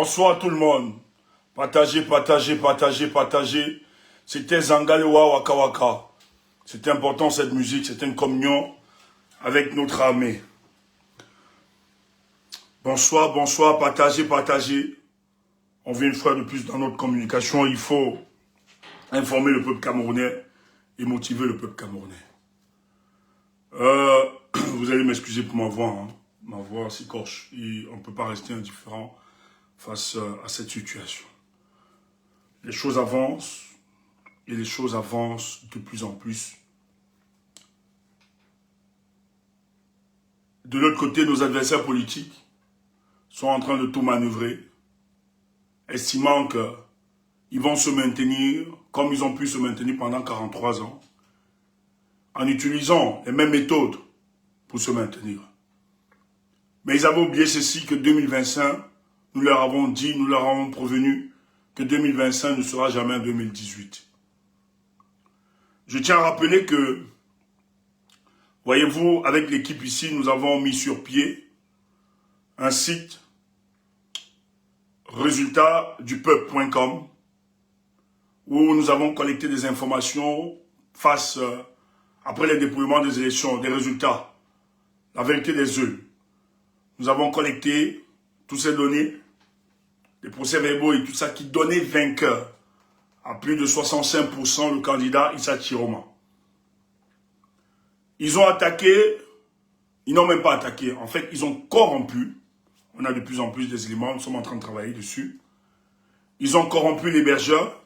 Bonsoir tout le monde. Partagez, partagez, partagez, partagez. C'était Zangalewa Waka Waka. C'était important cette musique, c'était une communion avec notre armée. Bonsoir, bonsoir, partagez, partagez. On vient une fois de plus dans notre communication. Il faut informer le peuple camerounais et motiver le peuple camerounais. Vous allez m'excuser pour ma voix. Hein. Ma voix s'écorche. On ne peut pas rester indifférent face à cette situation. Les choses avancent et les choses avancent de plus en plus. De l'autre côté, nos adversaires politiques sont en train de tout manœuvrer, estimant qu'ils vont se maintenir comme ils ont pu se maintenir pendant 43 ans, en utilisant les mêmes méthodes pour se maintenir. Mais ils avaient oublié ceci, que 2025, nous leur avons dit, nous leur avons prévenu que 2025 ne sera jamais en 2018. Je tiens à rappeler que, voyez-vous, avec l'équipe ici, nous avons mis sur pied un site résultatsdupeuple.com où nous avons collecté des informations après les dépouillements des élections, des résultats, la vérité des œufs. Nous avons collecté toutes ces données, les procès-verbaux et tout ça qui donnaient vainqueur à plus de 65% le candidat Issa Chiroma. Ils ont attaqué, ils n'ont même pas attaqué, en fait ils ont corrompu, on a de plus en plus des éléments, nous sommes en train de travailler dessus. Ils ont corrompu l'hébergeur.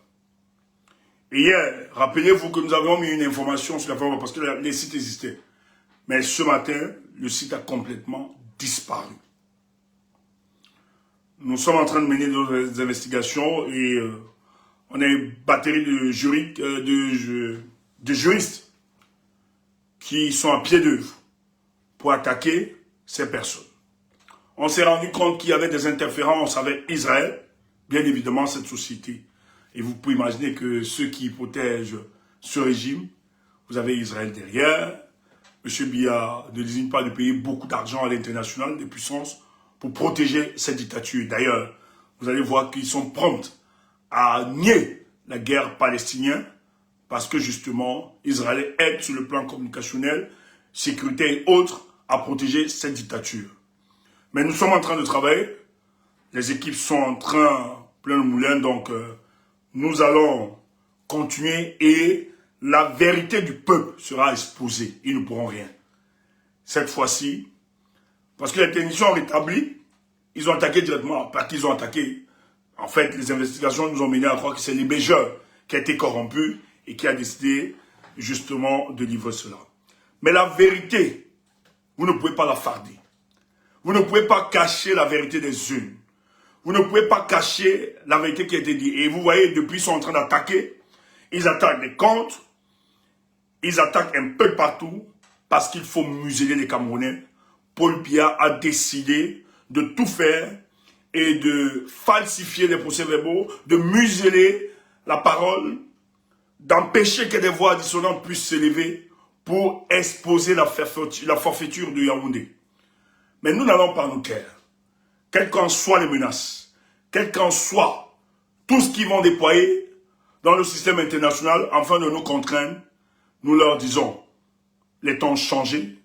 Et hier, rappelez-vous que nous avions mis une information sur la forme parce que les sites existaient. Mais ce matin, le site a complètement disparu. Nous sommes en train de mener nos investigations et on a une batterie de juristes qui sont à pied d'œuvre pour attaquer ces personnes. On s'est rendu compte qu'il y avait des interférences avec Israël, bien évidemment cette société. Et vous pouvez imaginer que ceux qui protègent ce régime, vous avez Israël derrière. M. Biya ne désigne pas de payer beaucoup d'argent à l'international, des puissances, pour protéger cette dictature. D'ailleurs, vous allez voir qu'ils sont prompts à nier la guerre palestinienne, parce que justement, Israël aide sur le plan communicationnel, sécurité et autres, à protéger cette dictature. Mais nous sommes en train de travailler, les équipes sont en train, plein de moulins, donc nous allons continuer et la vérité du peuple sera exposée. Ils ne pourront rien. Cette fois-ci, parce que les techniciens ont rétabli, ils ont attaqué directement, parce qu'ils ont attaqué. En fait, les investigations nous ont mené à croire que c'est l'hébergeur qui a été corrompu et qui a décidé justement de livrer cela. Mais la vérité, vous ne pouvez pas la farder. Vous ne pouvez pas cacher la vérité des unes. Vous ne pouvez pas cacher la vérité qui a été dite. Et vous voyez, depuis, ils sont en train d'attaquer. Ils attaquent les comptes. Ils attaquent un peu partout parce qu'il faut museler les Camerounais. Paul Biya a décidé de tout faire et de falsifier les procès-verbaux, de museler la parole, d'empêcher que des voix dissonantes puissent s'élever pour exposer la forfaiture de Yaoundé. Mais nous n'allons pas nous taire. Quelles qu'en soient les menaces, quel qu'en soit tout ce qu'ils vont déployer dans le système international afin de nous contraindre, nous leur disons, les temps ont changé,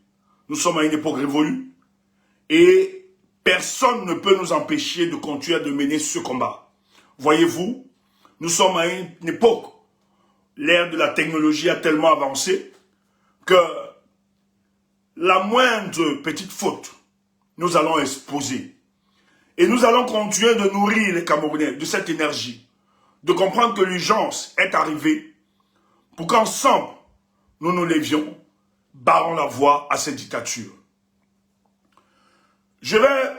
nous sommes à une époque révolue et personne ne peut nous empêcher de continuer de mener ce combat. Voyez-vous, nous sommes à une époque, l'ère de la technologie a tellement avancé que la moindre petite faute, nous allons exposer. Et nous allons continuer de nourrir les Camerounais de cette énergie, de comprendre que l'urgence est arrivée pour qu'ensemble, nous nous lévions, barrons la voie à cette dictature. Je vais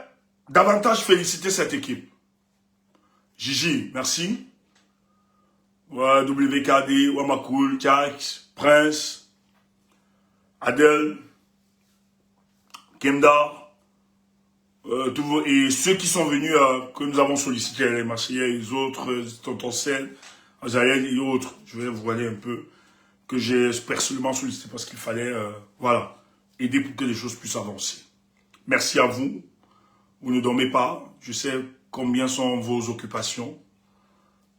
davantage féliciter cette équipe. Gigi, merci. WKD, Wamakoul, Tchax, Prince, Adel, Kemda, et ceux qui sont venus, que nous avons sollicités, les Marseillais, les autres, Tonton Sen, Azaël et autres, je vais vous aller un peu, que j'ai personnellement sollicité parce qu'il fallait, voilà, aider pour que les choses puissent avancer. Merci à vous, vous ne dormez pas, je sais combien sont vos occupations,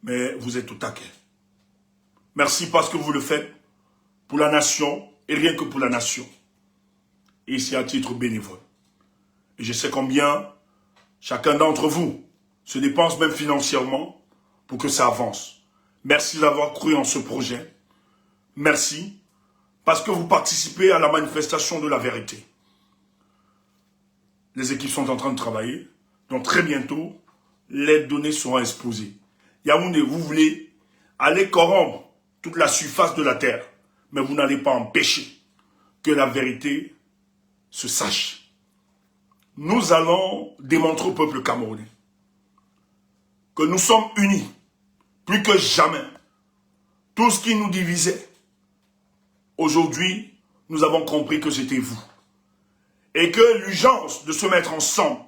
mais vous êtes au taquet. Merci parce que vous le faites pour la nation et rien que pour la nation. Et c'est à titre bénévole. Et je sais combien chacun d'entre vous se dépense même financièrement pour que ça avance. Merci d'avoir cru en ce projet. Merci parce que vous participez à la manifestation de la vérité. Les équipes sont en train de travailler. Donc très bientôt, les données seront exposées. Yaoundé, vous voulez aller corrompre toute la surface de la terre, mais vous n'allez pas empêcher que la vérité se sache. Nous allons démontrer au peuple camerounais que nous sommes unis, plus que jamais. Tout ce qui nous divisait, aujourd'hui, nous avons compris que c'était vous. Et que l'urgence de se mettre ensemble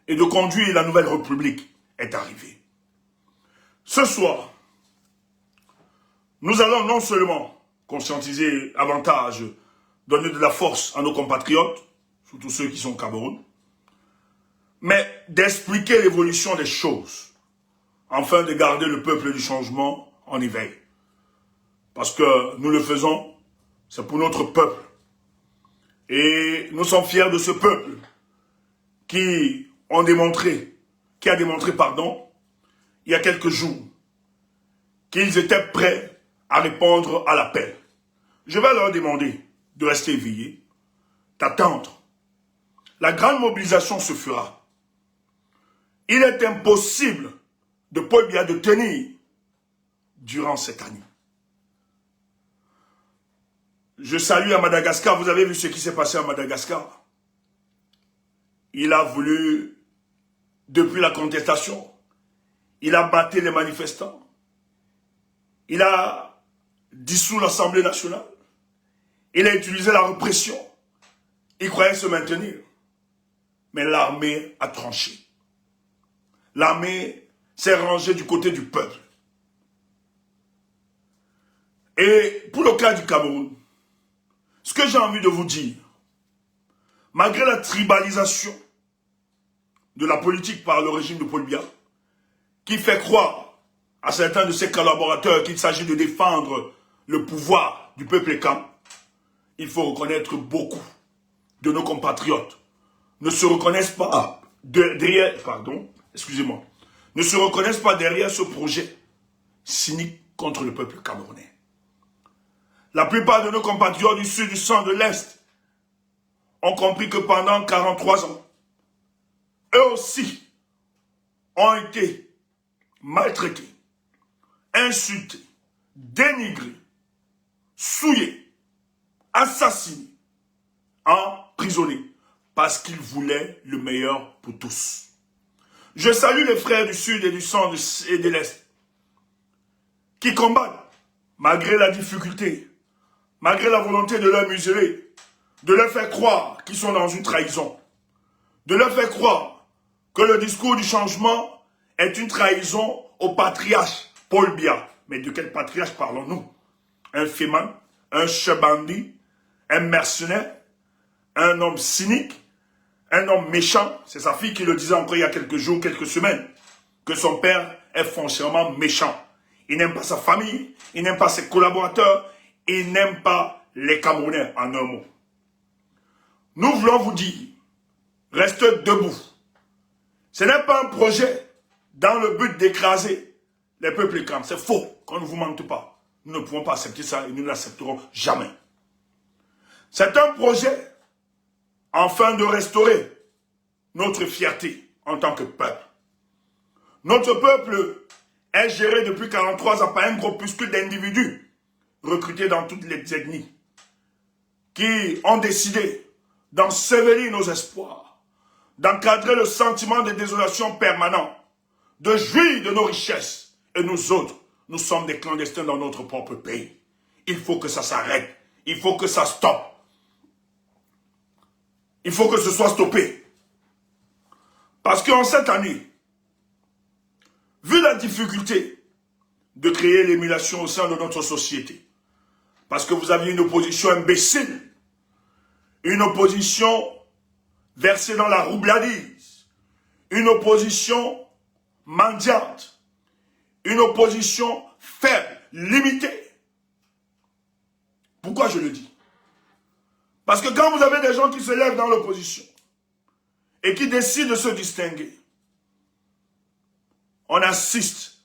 et de conduire la nouvelle République est arrivée. Ce soir, nous allons non seulement conscientiser avantage, donner de la force à nos compatriotes, surtout ceux qui sont au Cameroun, mais d'expliquer l'évolution des choses, afin de garder le peuple du changement en éveil. Parce que nous le faisons, c'est pour notre peuple. Et nous sommes fiers de ce peuple qui a démontré, il y a quelques jours, qu'ils étaient prêts à répondre à l'appel. Je vais leur demander de rester éveillés, d'attendre. La grande mobilisation se fera. Il est impossible de Paul Biya de tenir durant cette année. Je salue à Madagascar, vous avez vu ce qui s'est passé à Madagascar. Il a voulu, depuis la contestation, il a battu les manifestants. Il a dissous l'Assemblée nationale. Il a utilisé la répression. Il croyait se maintenir. Mais l'armée a tranché. L'armée s'est rangée du côté du peuple. Et pour le cas du Cameroun, ce que j'ai envie de vous dire, malgré la tribalisation de la politique par le régime de Paul Biya, qui fait croire à certains de ses collaborateurs qu'il s'agit de défendre le pouvoir du peuple Ekam, il faut reconnaître beaucoup de nos compatriotes ne se reconnaissent pas derrière ce projet cynique contre le peuple camerounais. La plupart de nos compatriotes du sud, du centre, de l'est ont compris que pendant 43 ans, eux aussi ont été maltraités, insultés, dénigrés, souillés, assassinés, emprisonnés, parce qu'ils voulaient le meilleur pour tous. Je salue les frères du sud et du centre et de l'est qui combattent malgré la difficulté, malgré la volonté de leur museler, de leur faire croire qu'ils sont dans une trahison, de leur faire croire que le discours du changement est une trahison au patriarche Paul Biya. Mais de quel patriarche parlons-nous? Un fémin, un chebandi, un mercenaire, un homme cynique, un homme méchant. C'est sa fille qui le disait encore il y a quelques jours, quelques semaines, que son père est foncièrement méchant. Il n'aime pas sa famille, il n'aime pas ses collaborateurs, il n'aime pas les Camerounais en un mot. Nous voulons vous dire, restez debout. Ce n'est pas un projet dans le but d'écraser les peuples Ekam. C'est faux, qu'on ne vous mente pas. Nous ne pouvons pas accepter ça et nous ne l'accepterons jamais. C'est un projet afin de restaurer notre fierté en tant que peuple. Notre peuple est géré depuis 43 ans par un groupuscule d'individus recrutés dans toutes les ethnies qui ont décidé d'ensevelir nos espoirs, d'encadrer le sentiment de désolation permanent, de jouir de nos richesses. Et nous autres, nous sommes des clandestins dans notre propre pays. Il faut que ça s'arrête. Il faut que ça stoppe. Il faut que ce soit stoppé. Parce qu'en cette année, vu la difficulté de créer l'émulation au sein de notre société, parce que vous aviez une opposition imbécile, une opposition versée dans la roubladise, une opposition mendiante, une opposition faible, limitée. Pourquoi je le dis? Parce que quand vous avez des gens qui se lèvent dans l'opposition et qui décident de se distinguer, on assiste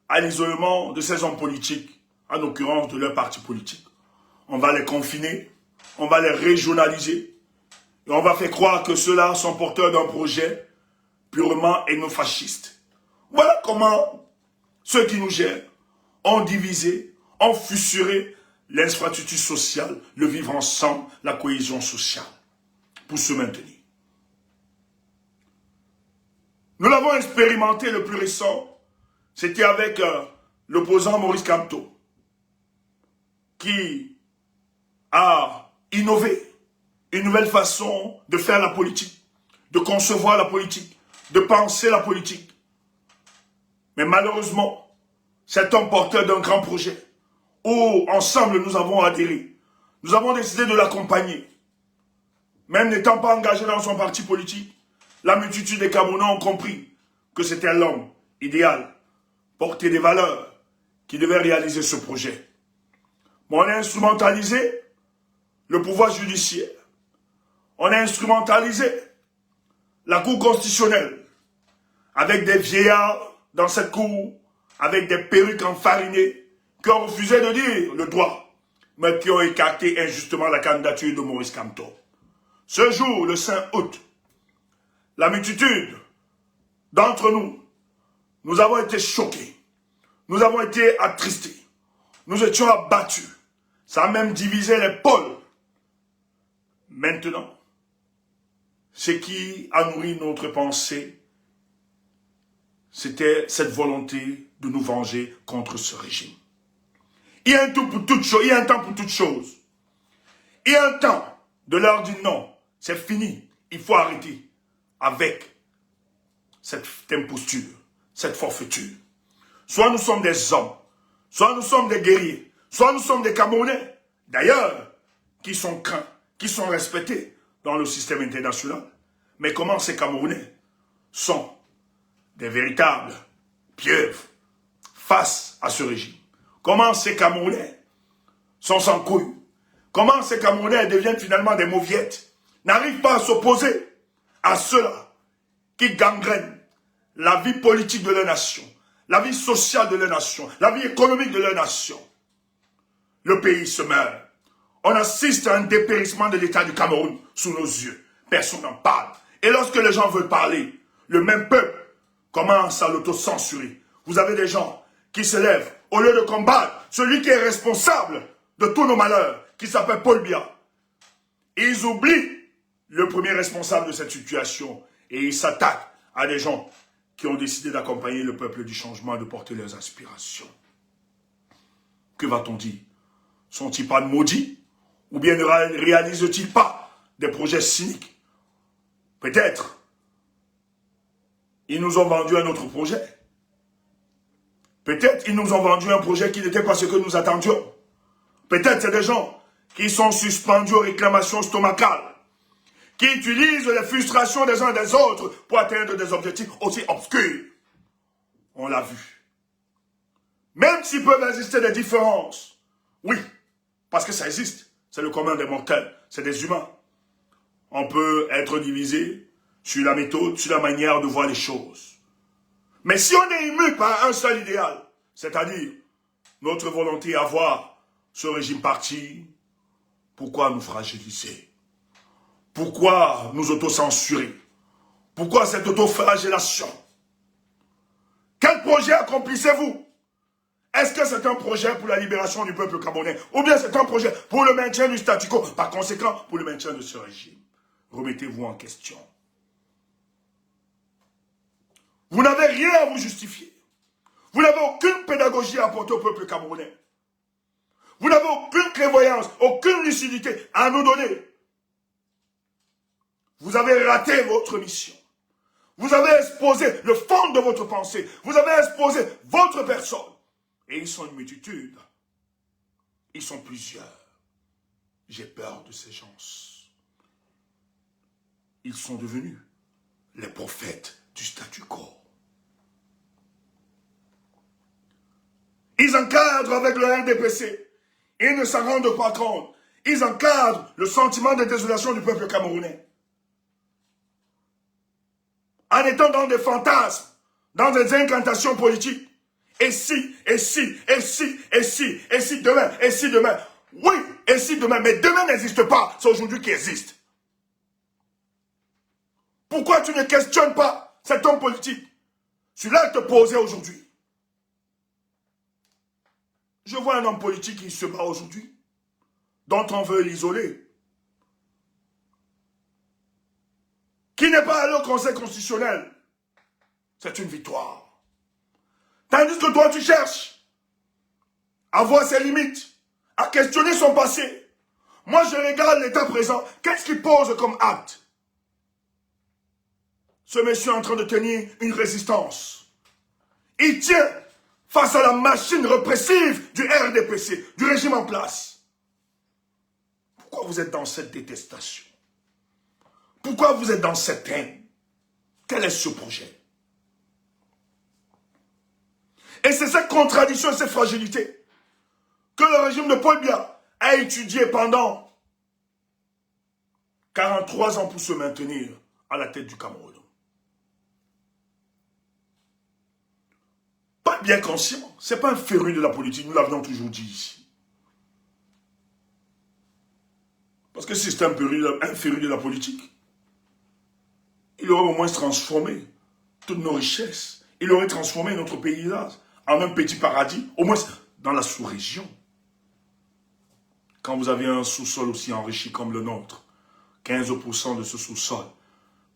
à l'isolement de ces hommes politiques, en l'occurrence de leur parti politique. On va les confiner, on va les régionaliser, et on va faire croire que ceux-là sont porteurs d'un projet purement ethnofasciste. Voilà comment ceux qui nous gèrent ont divisé, ont fissuré l'infrastructure sociale, le vivre ensemble, la cohésion sociale, pour se maintenir. Nous l'avons expérimenté le plus récent, c'était avec l'opposant Maurice Kamto, qui a innové une nouvelle façon de faire la politique, de concevoir la politique, de penser la politique. Mais malheureusement, cet homme porteur d'un grand projet, où ensemble nous avons adhéré, nous avons décidé de l'accompagner. Même n'étant pas engagé dans son parti politique, la multitude des Camerounais ont compris que c'était l'homme idéal, porter des valeurs, qui devait réaliser ce projet. Mais on a instrumentalisé le pouvoir judiciaire. On a instrumentalisé la Cour constitutionnelle avec des vieillards dans cette cour, avec des perruques enfarinées, qui ont refusé de dire le droit, mais qui ont écarté injustement la candidature de Maurice Kamto. Ce jour, le 5 août, la multitude d'entre nous, nous avons été choqués, nous avons été attristés, nous étions abattus, ça a même divisé les pôles. Maintenant, ce qui a nourri notre pensée, c'était cette volonté de nous venger contre ce régime. Il y a un temps pour toute chose, il y a un temps pour toute chose. Il y a un temps de leur dire non, c'est fini, il faut arrêter avec cette imposture, cette forfaiture. Soit nous sommes des hommes, soit nous sommes des guerriers, soit nous sommes des Camerounais, d'ailleurs, qui sont craints, qui sont respectés dans le système international. Mais comment ces Camerounais sont des véritables pieuvres face à ce régime? Comment ces Camerounais sont sans couilles? Comment ces Camerounais deviennent finalement des mauviettes? N'arrivent pas à s'opposer à ceux-là qui gangrènent la vie politique de leur nation, la vie sociale de leur nation, la vie économique de leur nation. Le pays se meurt. On assiste à un dépérissement de l'État du Cameroun sous nos yeux. Personne n'en parle. Et lorsque les gens veulent parler, le même peuple commence à l'auto-censurer. Vous avez des gens qui se lèvent au lieu de combattre celui qui est responsable de tous nos malheurs, qui s'appelle Paul Biya. Ils oublient le premier responsable de cette situation et ils s'attaquent à des gens qui ont décidé d'accompagner le peuple du changement, de porter leurs aspirations. Que va-t-on dire? Sont-ils pas maudits? Ou bien ne réalisent-ils pas des projets cyniques? Peut-être. Ils nous ont vendu un autre projet. Peut-être ils nous ont vendu un projet qui n'était pas ce que nous attendions. Peut-être c'est des gens qui sont suspendus aux réclamations stomacales, qui utilisent les frustrations des uns et des autres pour atteindre des objectifs aussi obscurs. On l'a vu. Même s'il peut exister des différences, oui, parce que ça existe, c'est le commun des mortels, c'est des humains. On peut être divisé sur la méthode, sur la manière de voir les choses. Mais si on est ému par un seul idéal, c'est-à-dire notre volonté à voir ce régime parti, pourquoi nous fragiliser? Pourquoi nous autocensurer? Pourquoi cette autoflagellation? Quel projet accomplissez-vous? Est-ce que c'est un projet pour la libération du peuple camerounais? Ou bien c'est un projet pour le maintien du statu quo? Par conséquent, pour le maintien de ce régime. Remettez-vous en question. Vous n'avez rien à vous justifier. Vous n'avez aucune pédagogie à apporter au peuple camerounais. Vous n'avez aucune clairvoyance, aucune lucidité à nous donner. Vous avez raté votre mission. Vous avez exposé le fond de votre pensée. Vous avez exposé votre personne. Et ils sont une multitude. Ils sont plusieurs. J'ai peur de ces gens. Ils sont devenus les prophètes du statu quo. Ils encadrent avec le RDPC. Ils ne s'en rendent pas compte. Ils encadrent le sentiment de désolation du peuple camerounais. En étant dans des fantasmes, dans des incantations politiques. Et si, et si, et si, et si, et si demain, et si demain. Oui, et si demain, mais demain n'existe pas, c'est aujourd'hui qui existe. Pourquoi tu ne questionnes pas cet homme politique sur l'acte posé aujourd'hui? Je vois un homme politique qui se bat aujourd'hui, dont on veut l'isoler, qui n'est pas allé au Conseil constitutionnel. C'est une victoire. Tandis que toi, tu cherches à voir ses limites, à questionner son passé. Moi, je regarde l'état présent. Qu'est-ce qu'il pose comme acte? Ce monsieur est en train de tenir une résistance. Il tient face à la machine répressive du RDPC, du régime en place. Pourquoi vous êtes dans cette détestation? Pourquoi vous êtes dans cette haine? Quel est ce projet? Et c'est cette contradiction et cette fragilité que le régime de Paul Biya a étudié pendant 43 ans pour se maintenir à la tête du Cameroun. Pas bien conscient, c'est pas un féru de la politique, nous l'avions toujours dit ici. Parce que si c'était un féru de la politique, il aurait au moins transformé toutes nos richesses. Il aurait transformé notre paysage en un petit paradis, au moins dans la sous-région. Quand vous avez un sous-sol aussi enrichi comme le nôtre, 15% de ce sous-sol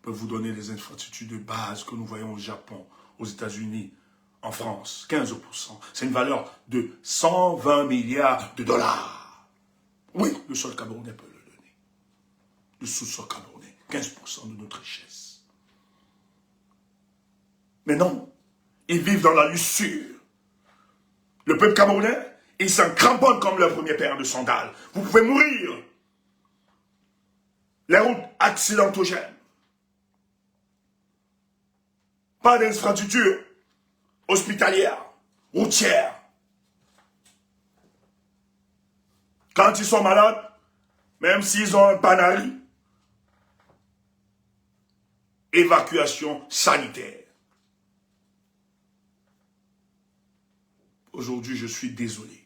peut vous donner les infrastructures de base que nous voyons au Japon, aux États-Unis, en France. 15%. C'est une valeur de 120 milliards de dollars. Oui, le sol camerounais peut le donner. Le sous-sol camerounais, 15% de notre richesse. Mais non, ils vivent dans la luxure. Le peuple camerounais, il s'en cramponne comme leur premier paire de sandales. Vous pouvez mourir. Les routes accidentogènes. Pas d'infrastructure hospitalière, routière. Quand ils sont malades, même s'ils ont un panari, évacuation sanitaire. Aujourd'hui, je suis désolé.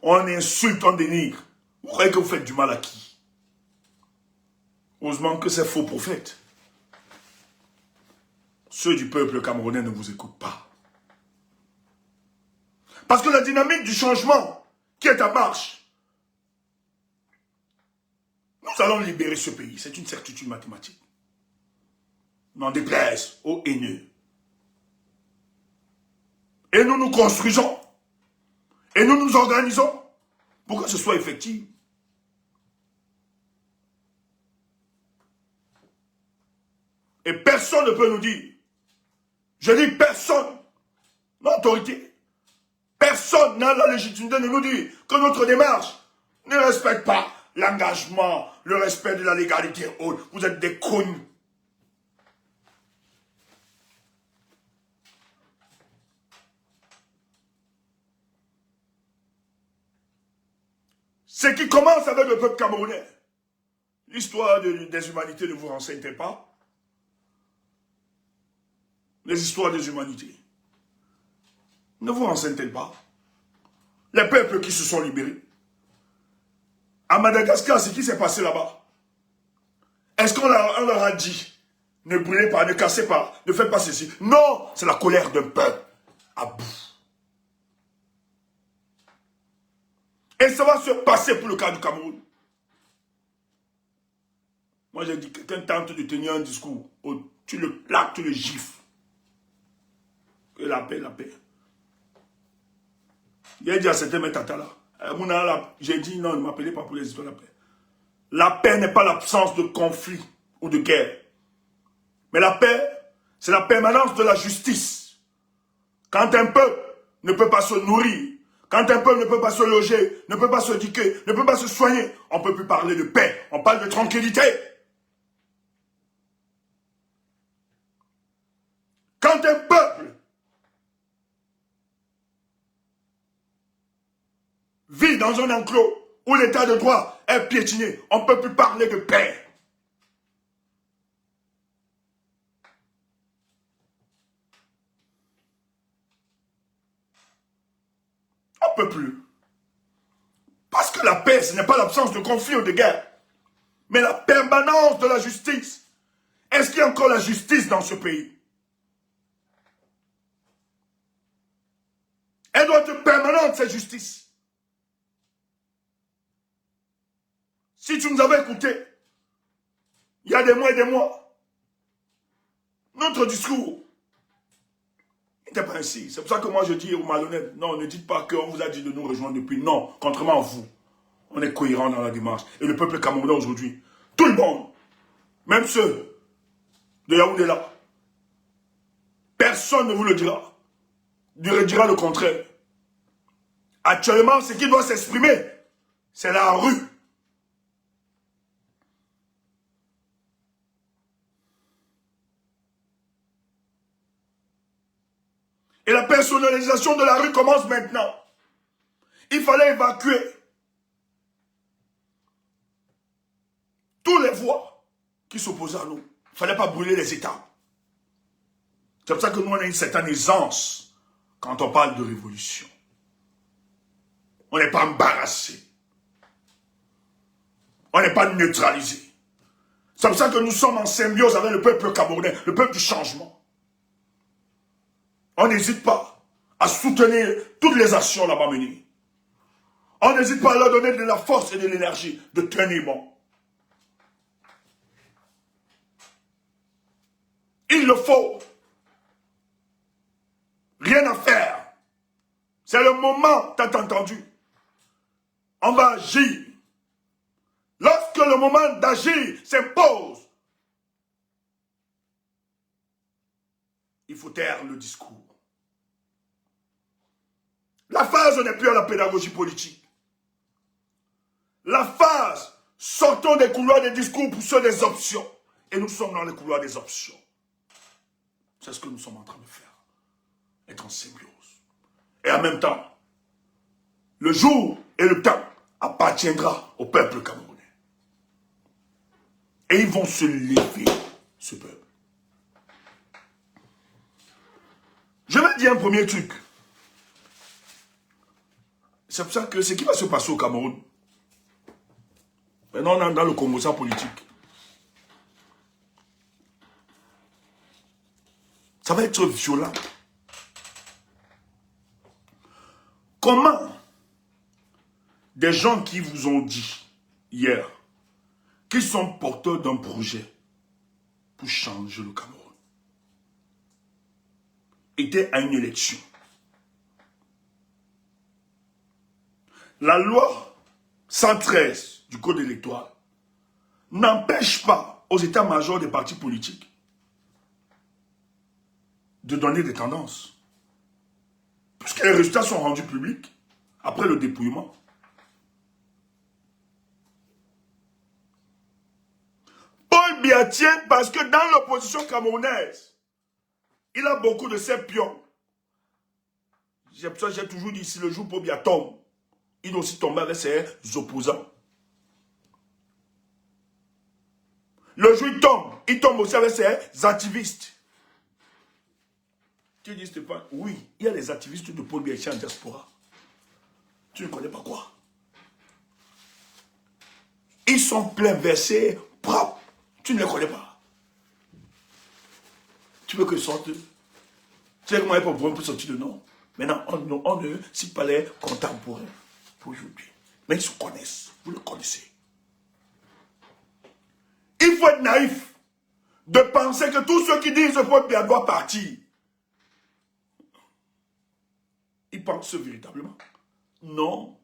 On insulte, on dénigre. Vous croyez que vous faites du mal à qui? Heureusement que ces faux prophètes, ceux du peuple camerounais, ne vous écoutent pas. Parce que la dynamique du changement qui est en marche, nous allons libérer ce pays. C'est une certitude mathématique. N'en déplaise aux haineux. Et nous nous construisons. Et nous nous organisons pour que ce soit effectif. Et personne ne peut nous dire, je dis personne, l'autorité, personne n'a la légitimité de nous dire que notre démarche ne respecte pas l'engagement, le respect de la légalité. Vous êtes des cons. Ce qui commence avec le peuple camerounais, l'histoire des humanités ne vous renseigne pas? Les histoires des humanités ne vous renseignent pas? Les peuples qui se sont libérés. À Madagascar, ce qui s'est passé là-bas, est-ce qu'on leur a dit, ne brûlez pas, ne cassez pas, ne faites pas ceci? Non, c'est la colère d'un peuple à bout. Et ça va se passer pour le cas du Cameroun. Moi, j'ai dit, quelqu'un tente de tenir un discours, tu le plaques, tu le gifles. Que la paix, la paix. J'ai dit à certains métatas là, j'ai dit non, ne m'appelez pas pour les histoires de la paix. La paix n'est pas l'absence de conflit ou de guerre. Mais la paix, c'est la permanence de la justice. Quand un peuple ne peut pas se nourrir, quand un peuple ne peut pas se loger, ne peut pas se éduquer, ne peut pas se soigner, on ne peut plus parler de paix, on parle de tranquillité. Quand un peuple dans un enclos où l'état de droit est piétiné. On ne peut plus parler de paix. On ne peut plus. Parce que la paix, ce n'est pas l'absence de conflit ou de guerre, mais la permanence de la justice. Est-ce qu'il y a encore la justice dans ce pays? Elle doit être permanente, cette justice. Si tu nous avais écoutés, il y a des mois et des mois, notre discours n'était pas ainsi. C'est pour ça que moi je dis aux malhonnêtes, non, ne dites pas qu'on vous a dit de nous rejoindre depuis. Non, contrairement à vous, on est cohérent dans la démarche. Et le peuple camerounais aujourd'hui, tout le monde, même ceux de Yaoundé là, personne ne vous le dira. Dira le contraire. Actuellement, ce qui doit s'exprimer, c'est la rue. Et la personnalisation de la rue commence maintenant. Il fallait évacuer tous les voix qui s'opposaient à nous. Il ne fallait pas brûler les États. C'est pour ça que nous, on a une certaine aisance quand on parle de révolution. On n'est pas embarrassé. On n'est pas neutralisé. C'est pour ça que nous sommes en symbiose avec le peuple camerounais, le peuple du changement. On n'hésite pas à soutenir toutes les actions là-bas menées. On n'hésite pas à leur donner de la force et de l'énergie de tenir bon. Il le faut. Rien à faire. C'est le moment, t'as entendu. On va agir. Lorsque le moment d'agir s'impose, il faut taire le discours. La phase n'est plus à la pédagogie politique. La phase, sortons des couloirs des discours pour ceux des options. Et nous sommes dans les couloirs des options. C'est ce que nous sommes en train de faire. Être en symbiose. Et en même temps, le jour et le temps appartiendra au peuple camerounais. Et ils vont se lever, ce peuple. Je vais dire un premier truc. C'est pour ça que ce qui va se passer au Cameroun, maintenant on est dans le combat politique. Ça va être violent. Comment des gens qui vous ont dit hier qu'ils sont porteurs d'un projet pour changer le Cameroun étaient à une élection. La loi 113 du Code électoral n'empêche pas aux états-majors des partis politiques de donner des tendances. Puisque les résultats sont rendus publics après le dépouillement. Paul Biya tient parce que dans l'opposition camerounaise, il a beaucoup de ses pions. J'ai toujours dit, si le jour Paul Biya tombe, il doit aussi tomber avec ses opposants. Le jour il tombe aussi avec ses activistes. Tu dis Stéphane, oui, il y a les activistes de Paul Biya ici en diaspora. Tu ne connais pas quoi? Ils sont pleins versés, propres. Tu ne les connais pas. Tu veux que sortent? Tu sais comment il peut sortir de nom? Maintenant, on ne cite pas les contemporains pour aujourd'hui. Mais ils se connaissent. Vous le connaissez. Il faut être naïf de penser que tous ceux qui disent que Paul Biya doit partir, ils pensent véritablement. Non.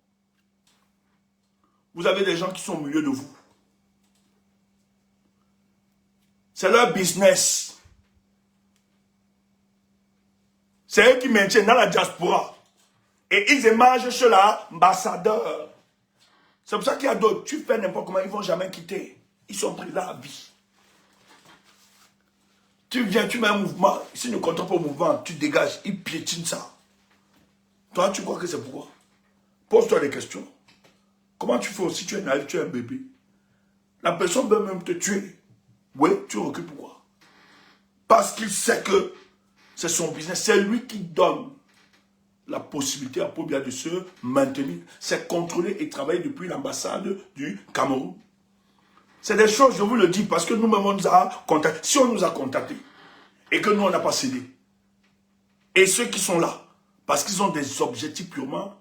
Vous avez des gens qui sont au milieu de vous. C'est leur business. C'est eux qui maintiennent dans la diaspora. Et ils émargent chez l'ambassadeur. C'est pour ça qu'il y a d'autres. Tu fais n'importe comment, ils ne vont jamais quitter. Ils sont pris là à vie. Tu viens, tu mets un mouvement. S'ils ne contrôlent pas le mouvement, tu dégages. Ils piétinent ça. Toi, tu crois que c'est pourquoi? Pose-toi des questions. Comment tu fais aussi? Tu es naïf, tu es un bébé. La personne peut même te tuer. Oui, tu recules pourquoi? Parce qu'il sait que c'est son business. C'est lui qui donne la possibilité à Paul Biya de se maintenir. C'est contrôler et travailler depuis l'ambassade du Cameroun. C'est des choses, je vous le dis, parce que nous-mêmes, on nous a contactés. Si on nous a contactés et que nous, on n'a pas cédé, et ceux qui sont là, parce qu'ils ont des objectifs purement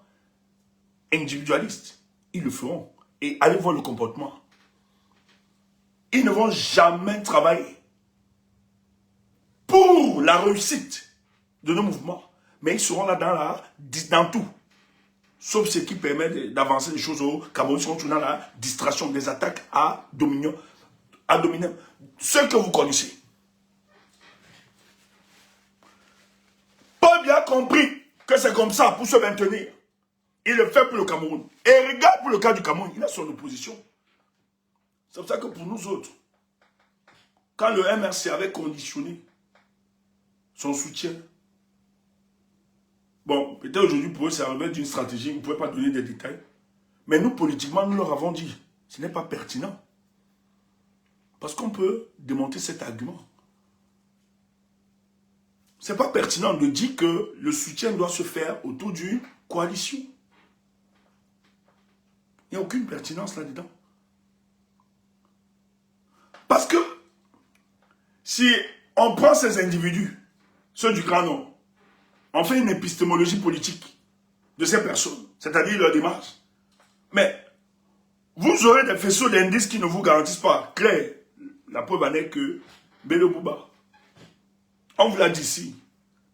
individualistes, ils le feront. Et allez voir le comportement. Ils ne vont jamais travailler pour la réussite de nos mouvements. Mais ils seront là dans tout. Sauf ce qui permet d'avancer les choses au Cameroun. Ils seront toujours dans la distraction des attaques à dominer. Ceux que vous connaissez. Paul Biya a compris que c'est comme ça pour se maintenir. Il le fait pour le Cameroun. Et regarde pour le cas du Cameroun, il a son opposition. C'est pour ça que pour nous autres, quand le MRC avait conditionné son soutien, bon, peut-être aujourd'hui pour eux, ça relève d'une stratégie, ils ne pouvaient pas donner des détails. Mais nous, politiquement, nous leur avons dit, ce n'est pas pertinent. Parce qu'on peut démonter cet argument. Ce n'est pas pertinent de dire que le soutien doit se faire autour d'une coalition. Il n'y a aucune pertinence là-dedans. Parce que si on prend ces individus, ceux du grand nom, on fait une épistémologie politique de ces personnes, c'est-à-dire leur démarche. Mais vous aurez des faisceaux d'indices qui ne vous garantissent pas. Claire, la preuve en est que Bello Bouba, on vous l'a dit ici,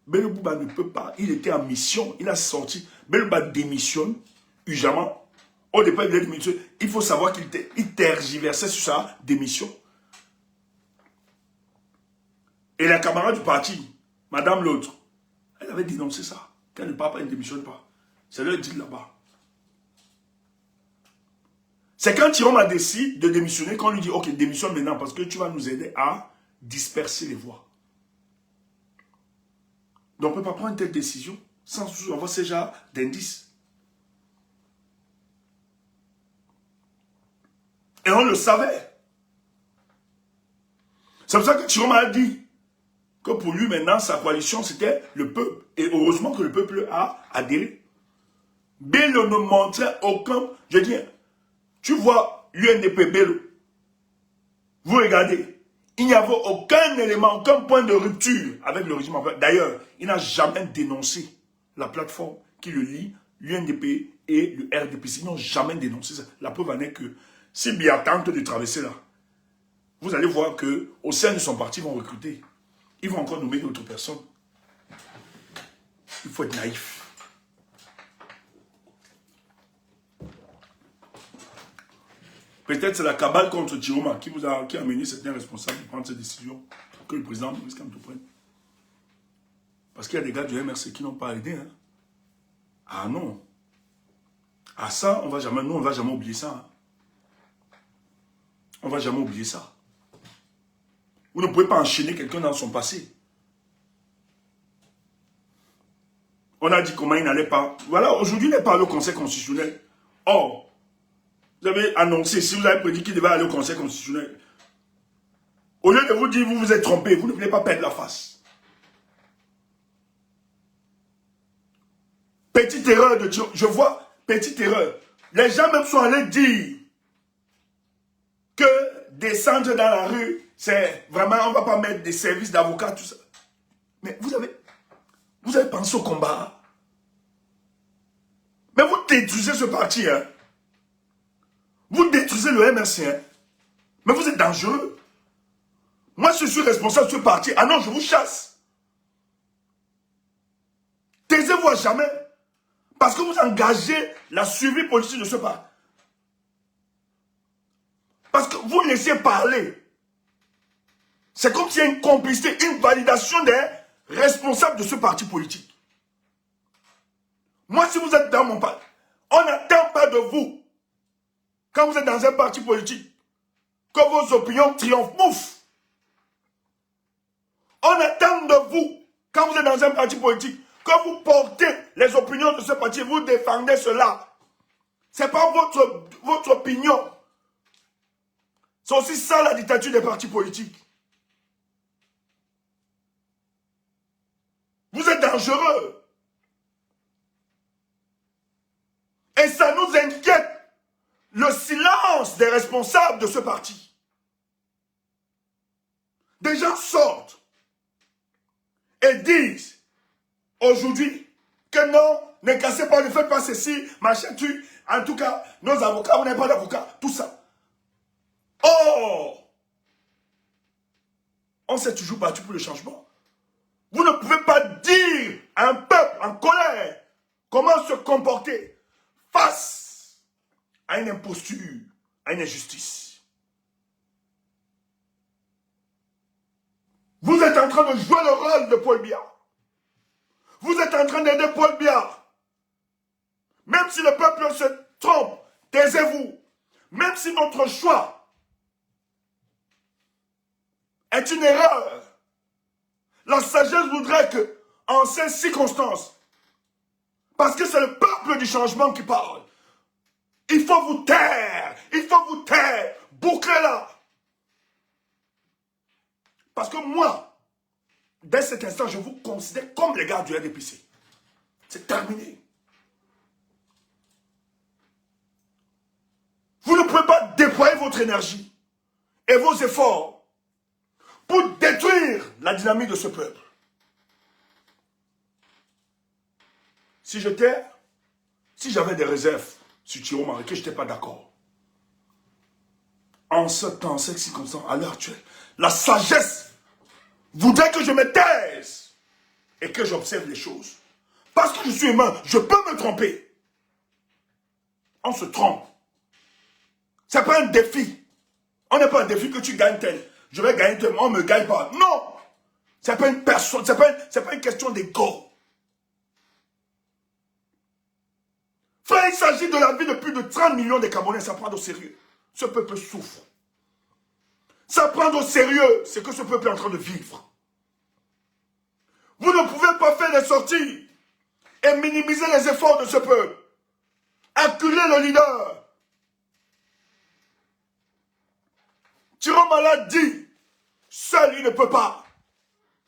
Bello Bouba ne peut pas, il était en mission, il a sorti, Bello Bouba démissionne, urgemment. Au départ, il a démissionné. Il faut savoir qu'il tergiversait sur sa démission. Et la camarade du parti, Madame l'autre, elle avait dénoncé ça. Qu'elle ne part pas, elle ne démissionne pas. C'est leur dit là-bas. C'est quand Tiroma décide de démissionner, qu'on lui dit, ok, démissionne maintenant parce que tu vas nous aider à disperser les voix. Donc on ne peut pas prendre une telle décision sans avoir ce genre d'indices. Et on le savait. C'est pour ça que Tiroma a dit que pour lui, maintenant, sa coalition, c'était le peuple. Et heureusement que le peuple a adhéré. Bello ne montrait aucun... Je dis, tu vois l'UNDP Bello. Vous regardez. Il n'y avait aucun élément, aucun point de rupture avec le régime. D'ailleurs, il n'a jamais dénoncé la plateforme qui le lie, l'UNDP et le RDPC. Ils n'ont jamais dénoncé ça. La preuve en est que si Biya tente de traverser là, vous allez voir qu'au sein de son parti, ils vont recruter. Ils vont encore nommer d'autres personnes. Il faut être naïf. Peut-être c'est la cabale contre Tiroma qui a mené certains responsables de prendre cette décision que le président Maurice Kamto prenne. Parce qu'il y a des gars du MRC qui n'ont pas aidé. Hein. Ah non. Ah ça, nous, on ne va jamais oublier ça. Hein. On ne va jamais oublier ça. Vous ne pouvez pas enchaîner quelqu'un dans son passé. On a dit comment il n'allait pas. Voilà, aujourd'hui, il n'est pas allé au Conseil constitutionnel. Or, vous avez annoncé, si vous avez prédit qu'il devait aller au Conseil constitutionnel, au lieu de vous dire, vous vous êtes trompé, vous ne voulez pas perdre la face. Petite erreur de Dieu. Je vois, petite erreur. Les gens même sont allés dire que descendre dans la rue, c'est vraiment, on ne va pas mettre des services d'avocats, tout ça. Mais vous avez pensé au combat. Mais vous détruisez ce parti. Hein. Vous détruisez le MRC. Hein. Mais vous êtes dangereux. Moi, je suis responsable de ce parti. Ah non, je vous chasse. Taisez-vous à jamais. Parce que vous engagez la suivi politique de ce parti. Parce que vous laissez parler. C'est comme s'il y a une complicité, une validation des responsables de ce parti politique. Moi, si vous êtes dans mon parti, on n'attend pas de vous, quand vous êtes dans un parti politique, que vos opinions triomphent. Pouf! On attend de vous, quand vous êtes dans un parti politique, que vous portez les opinions de ce parti, vous défendez cela. Ce n'est pas votre opinion. C'est aussi ça la dictature des partis politiques. Vous êtes dangereux. Et ça nous inquiète. Le silence des responsables de ce parti. Des gens sortent et disent aujourd'hui que non, ne cassez pas, ne faites pas ceci, machin, tu. En tout cas, nos avocats, vous n'avez pas d'avocats, tout ça. Oh! On s'est toujours battu pour le changement. Vous ne pouvez pas dire à un peuple en colère comment se comporter face à une imposture, à une injustice. Vous êtes en train de jouer le rôle de Paul Biya. Vous êtes en train d'aider Paul Biya. Même si le peuple se trompe, taisez-vous. Même si notre choix est une erreur, la sagesse voudrait que, en ces circonstances, parce que c'est le peuple du changement qui parle, il faut vous taire, bouclez-la. Parce que moi, dès cet instant, je vous considère comme les gars du RDPC. C'est terminé. Vous ne pouvez pas déployer votre énergie et vos efforts pour détruire la dynamique de ce peuple. Si j'avais des réserves sur Chiroma et que je n'étais pas d'accord, en ce temps, en cette circonstance, à l'heure actuelle, la sagesse voudrait que je me taise et que j'observe les choses. Parce que je suis humain, je peux me tromper. On se trompe. Ce n'est pas un défi. On n'est pas un défi que tu gagnes tel. Je vais gagner tel, on ne me gagne pas. Non! Ce n'est pas une personne, ce n'est pas une question d'ego. Frère, il s'agit de la vie de plus de 30 millions de Camerounais, ça prend au sérieux. Ce peuple souffre. Ça prend au sérieux ce que ce peuple est en train de vivre. Vous ne pouvez pas faire des sorties et minimiser les efforts de ce peuple. Acculer le leader. Chiroma l'a dit, seul il ne peut pas.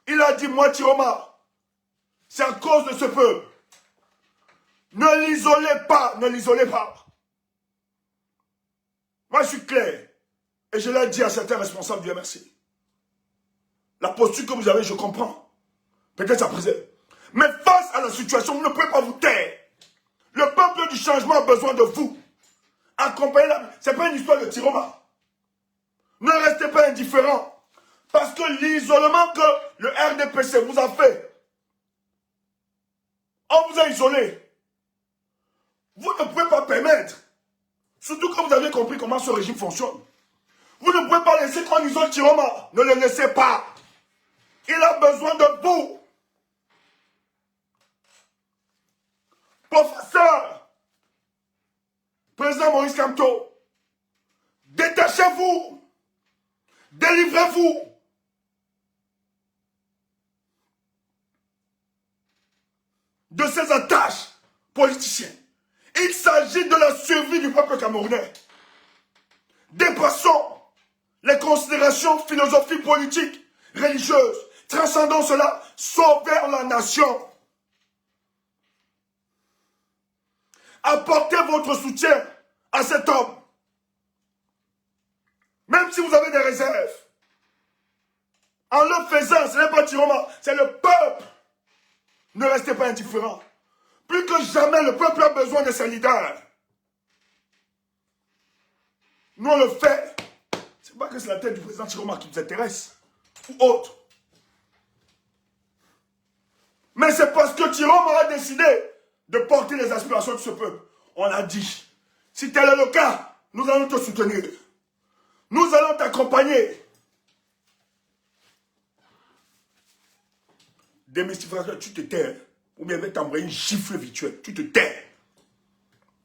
Il a dit, moi Chiroma, c'est à cause de ce peuple. Ne l'isolez pas, ne l'isolez pas. Moi je suis clair. Et je l'ai dit à certains responsables du MRC. La posture que vous avez, je comprends. Peut-être ça présente. Mais face à la situation, vous ne pouvez pas vous taire. Le peuple du changement a besoin de vous. Accompagnez-la. Ce n'est pas une histoire de Chiroma. Ne restez pas indifférents. Parce que l'isolement que le RDPC vous a fait, on vous a isolé. Vous ne pouvez pas permettre, surtout quand vous avez compris comment ce régime fonctionne, vous ne pouvez pas laisser qu'on isole Chiroma. Ne le laissez pas. Il a besoin de vous. Professeur, président Maurice Kamto, détachez-vous. Délivrez-vous. De ces attaches politiciennes. Il s'agit de la survie du peuple camerounais. Dépassons les considérations philosophiques, politiques, religieuses. Transcendons cela. Sauvons la nation. Apportez votre soutien à cet homme. Même si vous avez des réserves. En le faisant, ce n'est pas Chiroma, c'est le peuple. Ne restez pas indifférents. Plus que jamais, le peuple a besoin de ses leaders. Nous, on le fait. C'est pas que c'est la tête du président Chiroma qui nous intéresse. Ou autre. Mais c'est parce que Chiroma a décidé de porter les aspirations de ce peuple. On a dit, si tel est le cas, nous allons te soutenir. Nous allons t'accompagner. Démystification, tu te tais. Ou bien il va t'envoyer une gifle virtuelle. Tu te tais.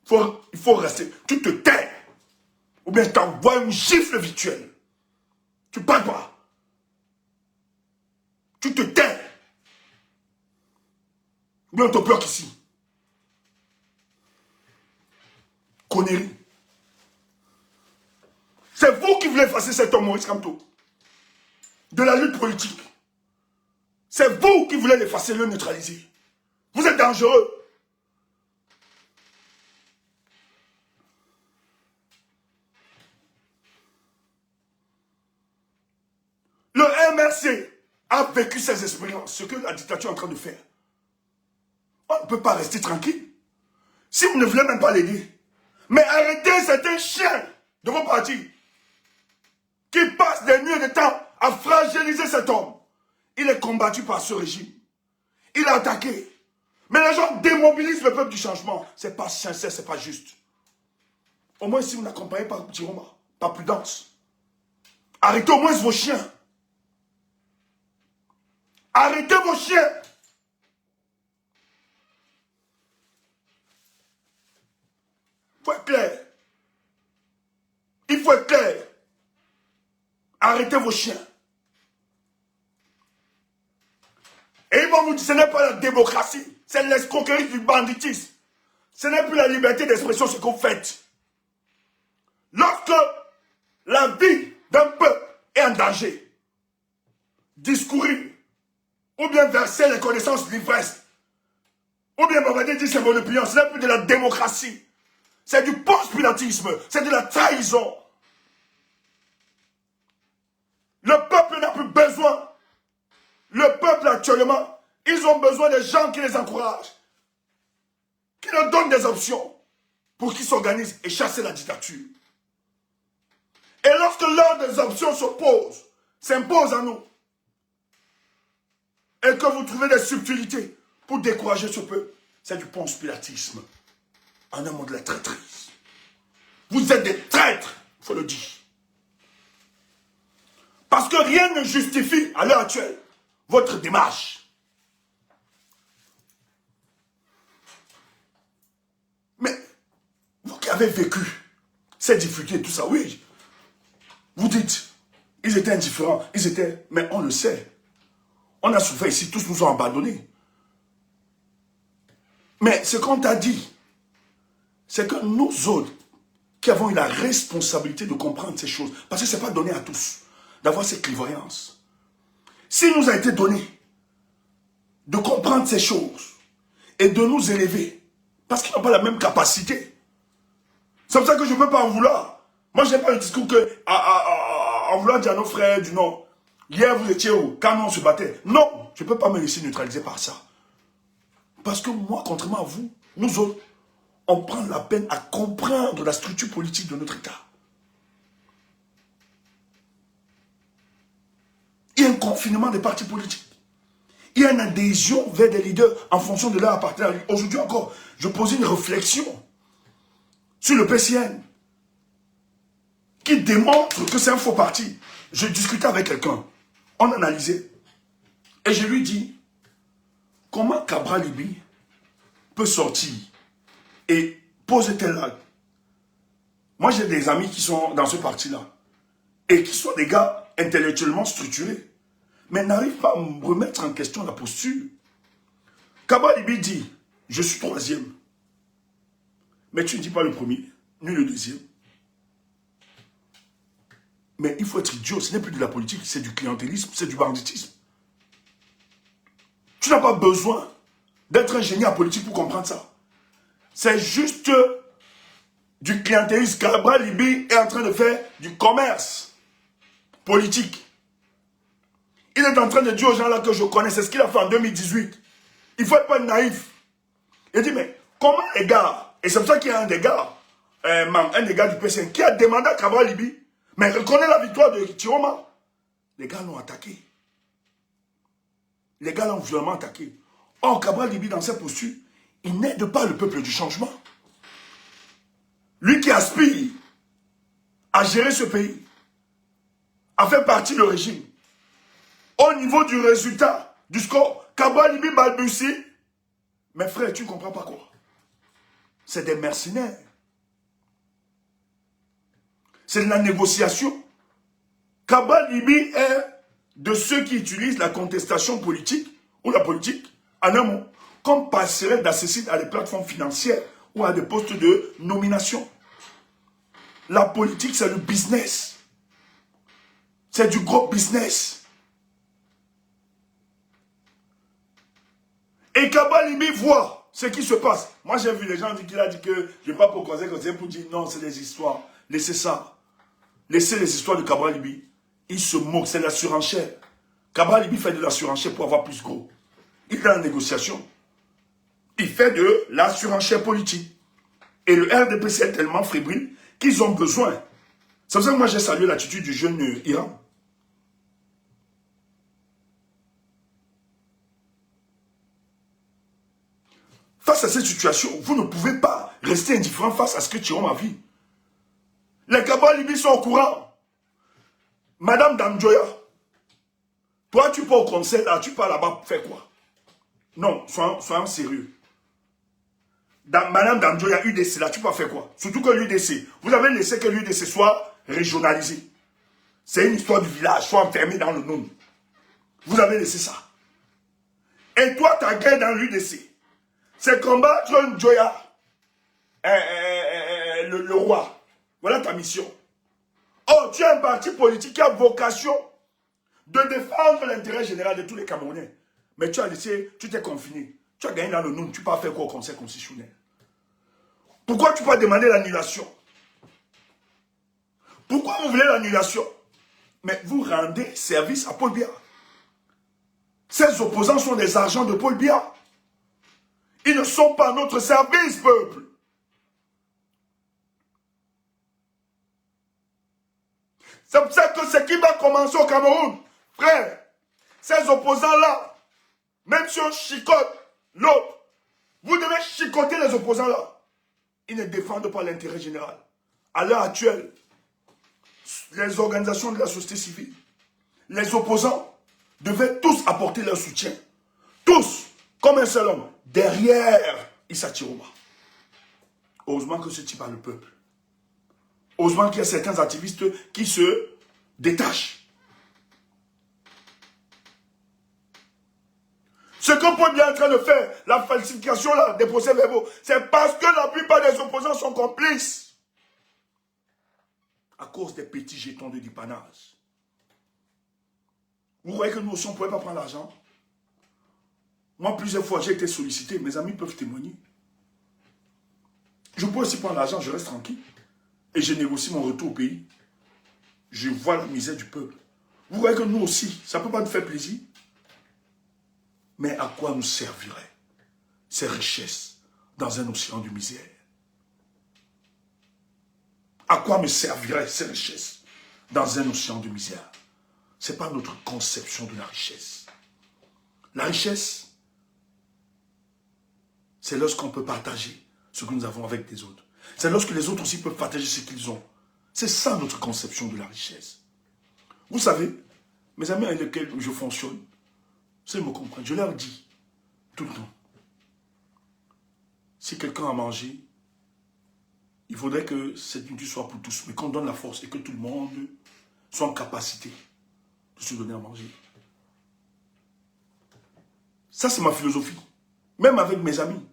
Il faut rester. Tu te tais. Ou bien je t'envoie une gifle virtuelle. Tu parles pas. Tu te tais. Ou bien on te bloque ici. effacer cet homme, Maurice Kamto, de la lutte politique. C'est vous qui voulez l'effacer, le neutraliser. Vous êtes dangereux. Le MRC a vécu ses expériences, ce que la dictature est en train de faire. On ne peut pas rester tranquille. Si vous ne voulez même pas l'aider, mais arrêtez certains chiens de vos partis qui passent des nuits de temps à fragiliser cet homme. Il est combattu par ce régime. Il est attaqué. Mais les gens démobilisent le peuple du changement. Ce n'est pas sincère, ce n'est pas juste. Au moins si vous n'accompagnez pas Tiroma, pas prudence. Arrêtez au moins vos chiens. Arrêtez vos chiens. Il faut être clair. Il faut être clair. Arrêtez vos chiens. Et ils vont vous dire, ce n'est pas la démocratie, c'est l'escroquerie du banditisme. Ce n'est plus la liberté d'expression ce que vous faites. Lorsque la vie d'un peuple est en danger, discourir, ou bien verser les connaissances d'ivresse, ou bien m'avait dit c'est mon opinion, ce n'est plus de la démocratie. C'est du post-pilatisme, c'est de la trahison. Le peuple n'a plus besoin. Le peuple actuellement, ils ont besoin de gens qui les encouragent, qui leur donnent des options pour qu'ils s'organisent et chasser la dictature. Et lorsque l'un des options s'impose à nous, et que vous trouvez des subtilités pour décourager ce peuple, c'est du ponce-pilatisme. En un mot de la traîtrise. Vous êtes des traîtres, il faut le dire. Parce que rien ne justifie, à l'heure actuelle, votre démarche. Mais, vous qui avez vécu ces difficultés, tout ça, oui, vous dites, ils étaient indifférents, mais on le sait. On a souffert ici, tous nous ont abandonnés. Mais ce qu'on t'a dit, c'est que nous autres, qui avons eu la responsabilité de comprendre ces choses, parce que ce n'est pas donné à tous, d'avoir cette clairvoyance. S'il nous a été donné de comprendre ces choses et de nous élever, parce qu'ils n'ont pas la même capacité. C'est pour ça que je ne peux pas en vouloir. Moi, je n'ai pas le discours que, en vouloir dire à nos frères du Nord, hier vous étiez où? Quand nous on se battait. Non, je ne peux pas me laisser neutraliser par ça. Parce que moi, contrairement à vous, nous autres, on prend la peine à comprendre la structure politique de notre État. Il y a un confinement des partis politiques. Il y a une adhésion vers des leaders en fonction de leur appartenance. Aujourd'hui encore, je posais une réflexion sur le PCN qui démontre que c'est un faux parti. Je discutais avec quelqu'un, on analysait, et je lui dis, comment Cabral Libi peut sortir et poser tel acte. Moi, j'ai des amis qui sont dans ce parti-là et qui sont des gars intellectuellement structurés, mais n'arrivent pas à me remettre en question la posture. Cabral Libi dit, je suis troisième. Mais tu ne dis pas le premier, ni le deuxième. Mais il faut être idiot, ce n'est plus de la politique, c'est du clientélisme, c'est du banditisme. Tu n'as pas besoin d'être ingénieur en politique pour comprendre ça. C'est juste du clientélisme. Cabral Libi est en train de faire du commerce politique. Il est en train de dire aux gens là que je connais, c'est ce qu'il a fait en 2018. Il ne faut pas être naïf. Il dit, mais comment les gars, et c'est pour ça qu'il y a un des gars, un des gars du PCN, qui a demandé à Cabral Libi, mais reconnaît la victoire de Tiroma. Les gars l'ont attaqué. Les gars l'ont violemment attaqué. Or, Cabral Libi, dans sa posture, il n'aide pas le peuple du changement. Lui qui aspire à gérer ce pays, à faire partie du régime, au niveau du résultat, du score, Cabral Libi balbutie. Mais frère, tu ne comprends pas quoi? C'est des mercenaires. C'est de la négociation. Cabral Libi est de ceux qui utilisent la contestation politique, ou la politique, en un mot, comme passerelle d'accès à des plateformes financières ou à des postes de nomination. La politique, c'est le business. C'est du gros business. Et Kaba Libi voit ce qui se passe. Moi, j'ai vu les gens dire qu'il a dit que je ne vais pas pour conseiller pour dire non, c'est des histoires. Laissez ça. Laissez les histoires de Kaba Libi. Il se moque, c'est la surenchère. Kaba Libi fait de la surenchère pour avoir plus gros. Il est dans la négociation. Il fait de la surenchère politique. Et le RDPC est tellement fébrile qu'ils ont besoin. C'est pour ça que moi j'ai salué l'attitude du jeune Iran. Face à cette situation, vous ne pouvez pas rester indifférent face à ce que Thierry a vu. Les Kaba Libye sont au courant. Madame Damjoya, toi tu pars au conseil là, tu pars là-bas pour faire quoi? Non, soyons sérieux. Madame Damjoya, UDC là, tu peux faire quoi? Surtout que l'UDC, vous avez laissé que l'UDC soit régionalisé. C'est une histoire du village, soit enfermé dans le nom. Vous avez laissé ça. Et toi, ta guerre dans l'UDC, c'est combattre Joya, le roi. Voilà ta mission. Oh, tu es un parti politique qui a vocation de défendre l'intérêt général de tous les Camerounais. Mais tu as laissé, tu t'es confiné. Tu as gagné dans le nom, tu peux faire quoi au Conseil constitutionnel? Pourquoi tu peux demander l'annulation? Pourquoi vous voulez l'annulation? Mais vous rendez service à Paul Biya. Ces opposants sont des agents de Paul Biya. Ils ne sont pas à notre service, peuple. C'est pour ça que ce qui va commencer au Cameroun, frère, ces opposants-là, même si on chicote l'autre, vous devez chicoter les opposants-là. Ils ne défendent pas l'intérêt général. À l'heure actuelle, les organisations de la société civile, les opposants devaient tous apporter leur soutien. Tous, comme un seul homme, derrière Issa Chiroba. Heureusement que ce type a le peuple. Heureusement qu'il y a certains activistes qui se détachent. Ce que Paul Biya est en train de faire, la falsification là, des procès verbaux, c'est parce que la plupart des opposants sont complices. À cause des petits jetons de dépannage. Vous voyez que nous aussi, on ne pouvait pas prendre l'argent. Moi, plusieurs fois, j'ai été sollicité. Mes amis peuvent témoigner. Je peux aussi prendre l'argent, je reste tranquille. Et je négocie mon retour au pays. Je vois la misère du peuple. Vous voyez que nous aussi, ça ne peut pas nous faire plaisir. Mais à quoi nous serviraient ces richesses dans un océan de misère? À quoi me serviraient ces richesses dans un océan de misère? Ce n'est pas notre conception de la richesse. La richesse, c'est lorsqu'on peut partager ce que nous avons avec les autres. C'est lorsque les autres aussi peuvent partager ce qu'ils ont. C'est ça notre conception de la richesse. Vous savez, mes amis avec lesquels je fonctionne, c'est me comprendre. Je leur dis tout le temps, si quelqu'un a mangé, il faudrait que cette nourriture soit pour tous, mais qu'on donne la force et que tout le monde soit en capacité de se donner à manger. Ça, c'est ma philosophie. Même avec mes amis.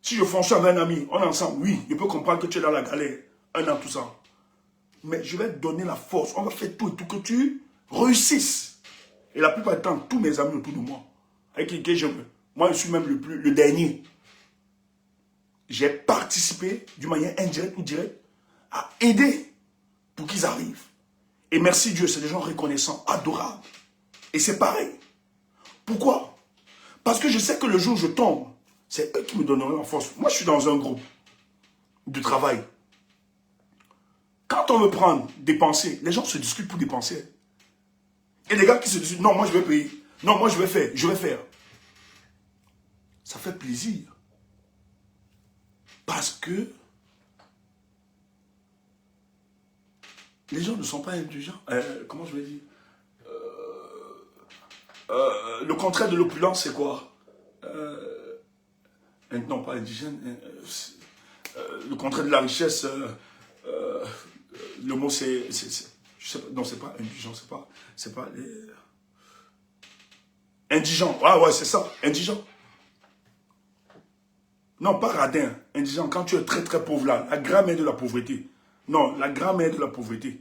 Si je fonctionne avec un ami, on est ensemble, oui, je peux comprendre que tu es dans la galère, un an, tout ça. Mais je vais te donner la force, on va faire tout et tout que tu réussisses. Et la plupart du temps, tous mes amis autour de moi, avec lesquels moi je suis même le dernier. J'ai participé d'une manière indirecte ou directe à aider pour qu'ils arrivent. Et merci Dieu, c'est des gens reconnaissants, adorables. Et c'est pareil. Pourquoi? Parce que je sais que le jour où je tombe, c'est eux qui me donneront la force. Moi, je suis dans un groupe de travail. Quand on veut prendre, dépenser, les gens se discutent pour dépenser. Et les gars qui se disent, non, moi je vais payer. Non, moi je vais faire. Ça fait plaisir. Parce que les gens ne sont pas indulgents. Comment je vais dire? Le contraire de l'opulence, c'est quoi? Non, pas indigène. Le contraire de la richesse, le mot c'est je sais pas, non, c'est pas indigent, c'est pas les... Indigent, ah ouais, c'est ça, indigent. Non, pas radin, indigent, quand tu es très très pauvre là, la grammaire de la pauvreté. Non, la grammaire de la pauvreté,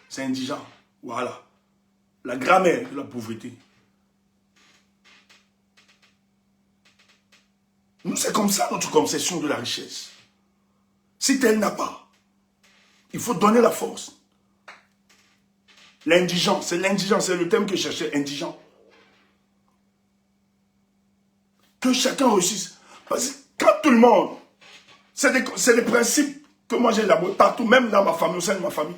c'est indigent. Voilà. La grammaire de la pauvreté. Nous, c'est comme ça notre conception de la richesse. Si tel n'a pas, il faut donner la force. L'indigent, c'est le thème que je cherchais, indigent. Que chacun réussisse. Parce que quand tout le monde, c'est des principes que moi j'ai élaborés partout, même dans ma famille, au sein de ma famille.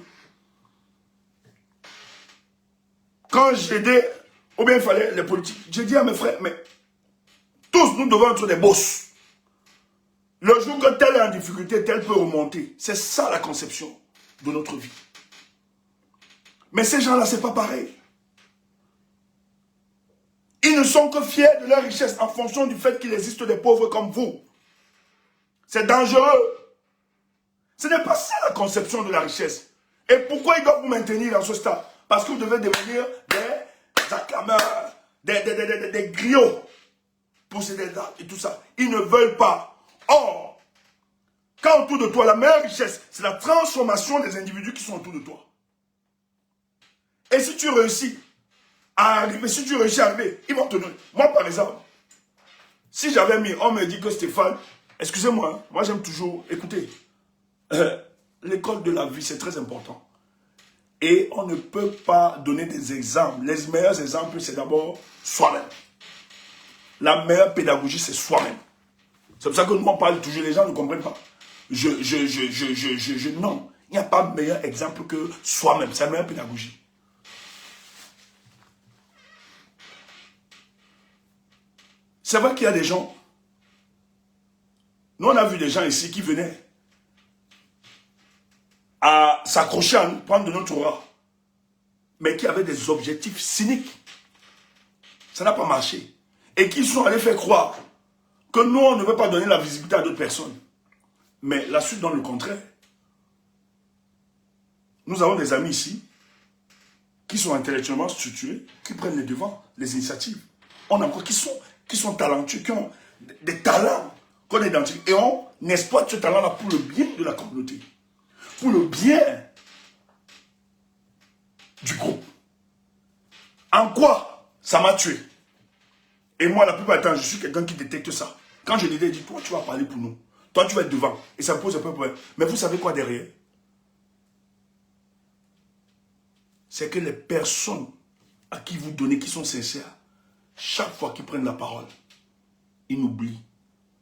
Quand j'aidais, ou bien il fallait les politiques, j'ai dit à mes frères, mais tous nous devons être des boss. Le jour que tel est en difficulté, tel peut remonter. C'est ça la conception de notre vie. Mais ces gens-là, c'est pas pareil. Ils ne sont que fiers de leur richesse en fonction du fait qu'il existe des pauvres comme vous. C'est dangereux. Ce n'est pas ça la conception de la richesse. Et pourquoi ils doivent vous maintenir dans ce stade? Parce que vous devez devenir des acclameurs, des griots, posséder d'art et tout ça. Ils ne veulent pas. Or, quand autour de toi, la meilleure richesse, c'est la transformation des individus qui sont autour de toi. Et si tu réussis à arriver, ils vont te donner. Moi, par exemple, si j'avais mis, on me dit que Stéphane, excusez-moi, hein, moi j'aime toujours, écoutez, l'école de la vie, c'est très important. Et on ne peut pas donner des exemples. Les meilleurs exemples, c'est d'abord soi-même. La meilleure pédagogie, c'est soi-même. C'est pour ça que nous, on parle toujours, les gens ne comprennent pas. Non, il n'y a pas de meilleur exemple que soi-même. C'est la meilleure pédagogie. C'est vrai qu'il y a des gens, nous on a vu des gens ici qui venaient à s'accrocher à nous, prendre de notre aura, mais qui avaient des objectifs cyniques. Ça n'a pas marché. Et qui sont allés faire croire que nous, on ne veut pas donner la visibilité à d'autres personnes. Mais la suite donne le contraire. Nous avons des amis ici qui sont intellectuellement structurés, qui prennent les devants, les initiatives. On a encore qui sont talentueux, qui ont des talents qu'on identifie. Et on exploite ce talent-là pour le bien de la communauté. Pour le bien du groupe. En quoi ça m'a tué? Et moi, la plupart du temps, je suis quelqu'un qui détecte ça. Quand je l'ai dit, toi, tu vas parler pour nous. Toi, tu vas être devant. Et ça me pose un peu de problème. Mais vous savez quoi derrière? C'est que les personnes à qui vous donnez, qui sont sincères, chaque fois qu'ils prennent la parole, ils n'oublient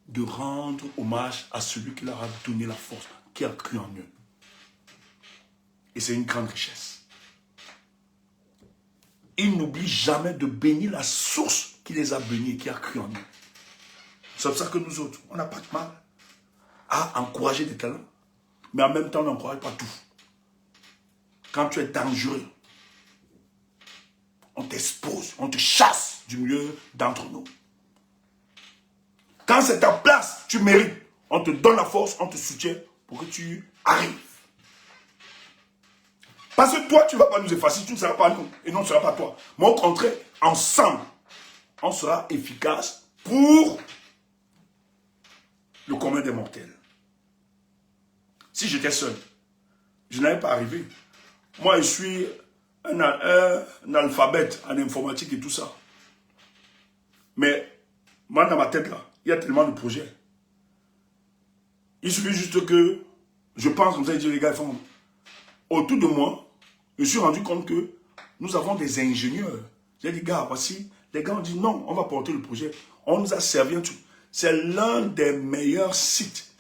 de rendre hommage à celui qui leur a donné la force, qui a cru en eux. Et c'est une grande richesse. Ils n'oublient jamais de bénir la source qui les a bénis et qui a cru en eux. C'est pour ça que nous autres, on n'a pas de mal à encourager des talents. Mais en même temps, on n'encourage pas tout. Quand tu es dangereux, on t'expose, on te chasse du milieu d'entre nous. Quand c'est ta place, tu mérites. On te donne la force, on te soutient pour que tu arrives. Parce que toi, tu ne vas pas nous effacer, tu ne seras pas nous, et nous ne sera pas toi. Mais au contraire, ensemble, on sera efficace pour le commun des mortels. Si j'étais seul, je n'allais pas arriver. Moi, je suis un alphabète en informatique et tout ça. Mais moi, dans ma tête, là, il y a tellement de projets. Il suffit juste que je pense comme ça, je dis, les gars, ils font. Autour de moi, je me suis rendu compte que nous avons des ingénieurs. J'ai dit, gars, voici. Les gars ont dit, non, on va porter le projet. On nous a servi un truc. C'est l'un des meilleurs sites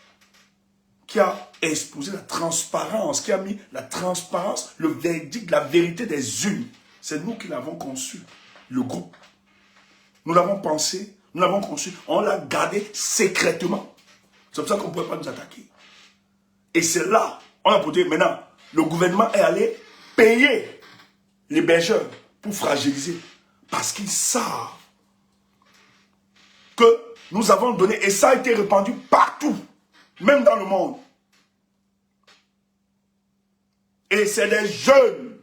qui a exposé la transparence, qui a mis la transparence, le verdict, la vérité des unes. C'est nous qui l'avons conçu, le groupe. Nous l'avons pensé, nous l'avons conçu, on l'a gardé secrètement. C'est pour ça qu'on ne pouvait pas nous attaquer. Et c'est là, on a posé, maintenant, le gouvernement est allé payer les bergeurs pour fragiliser. Parce qu'ils savent que nous avons donné, et ça a été répandu partout, même dans le monde. Et c'est des jeunes,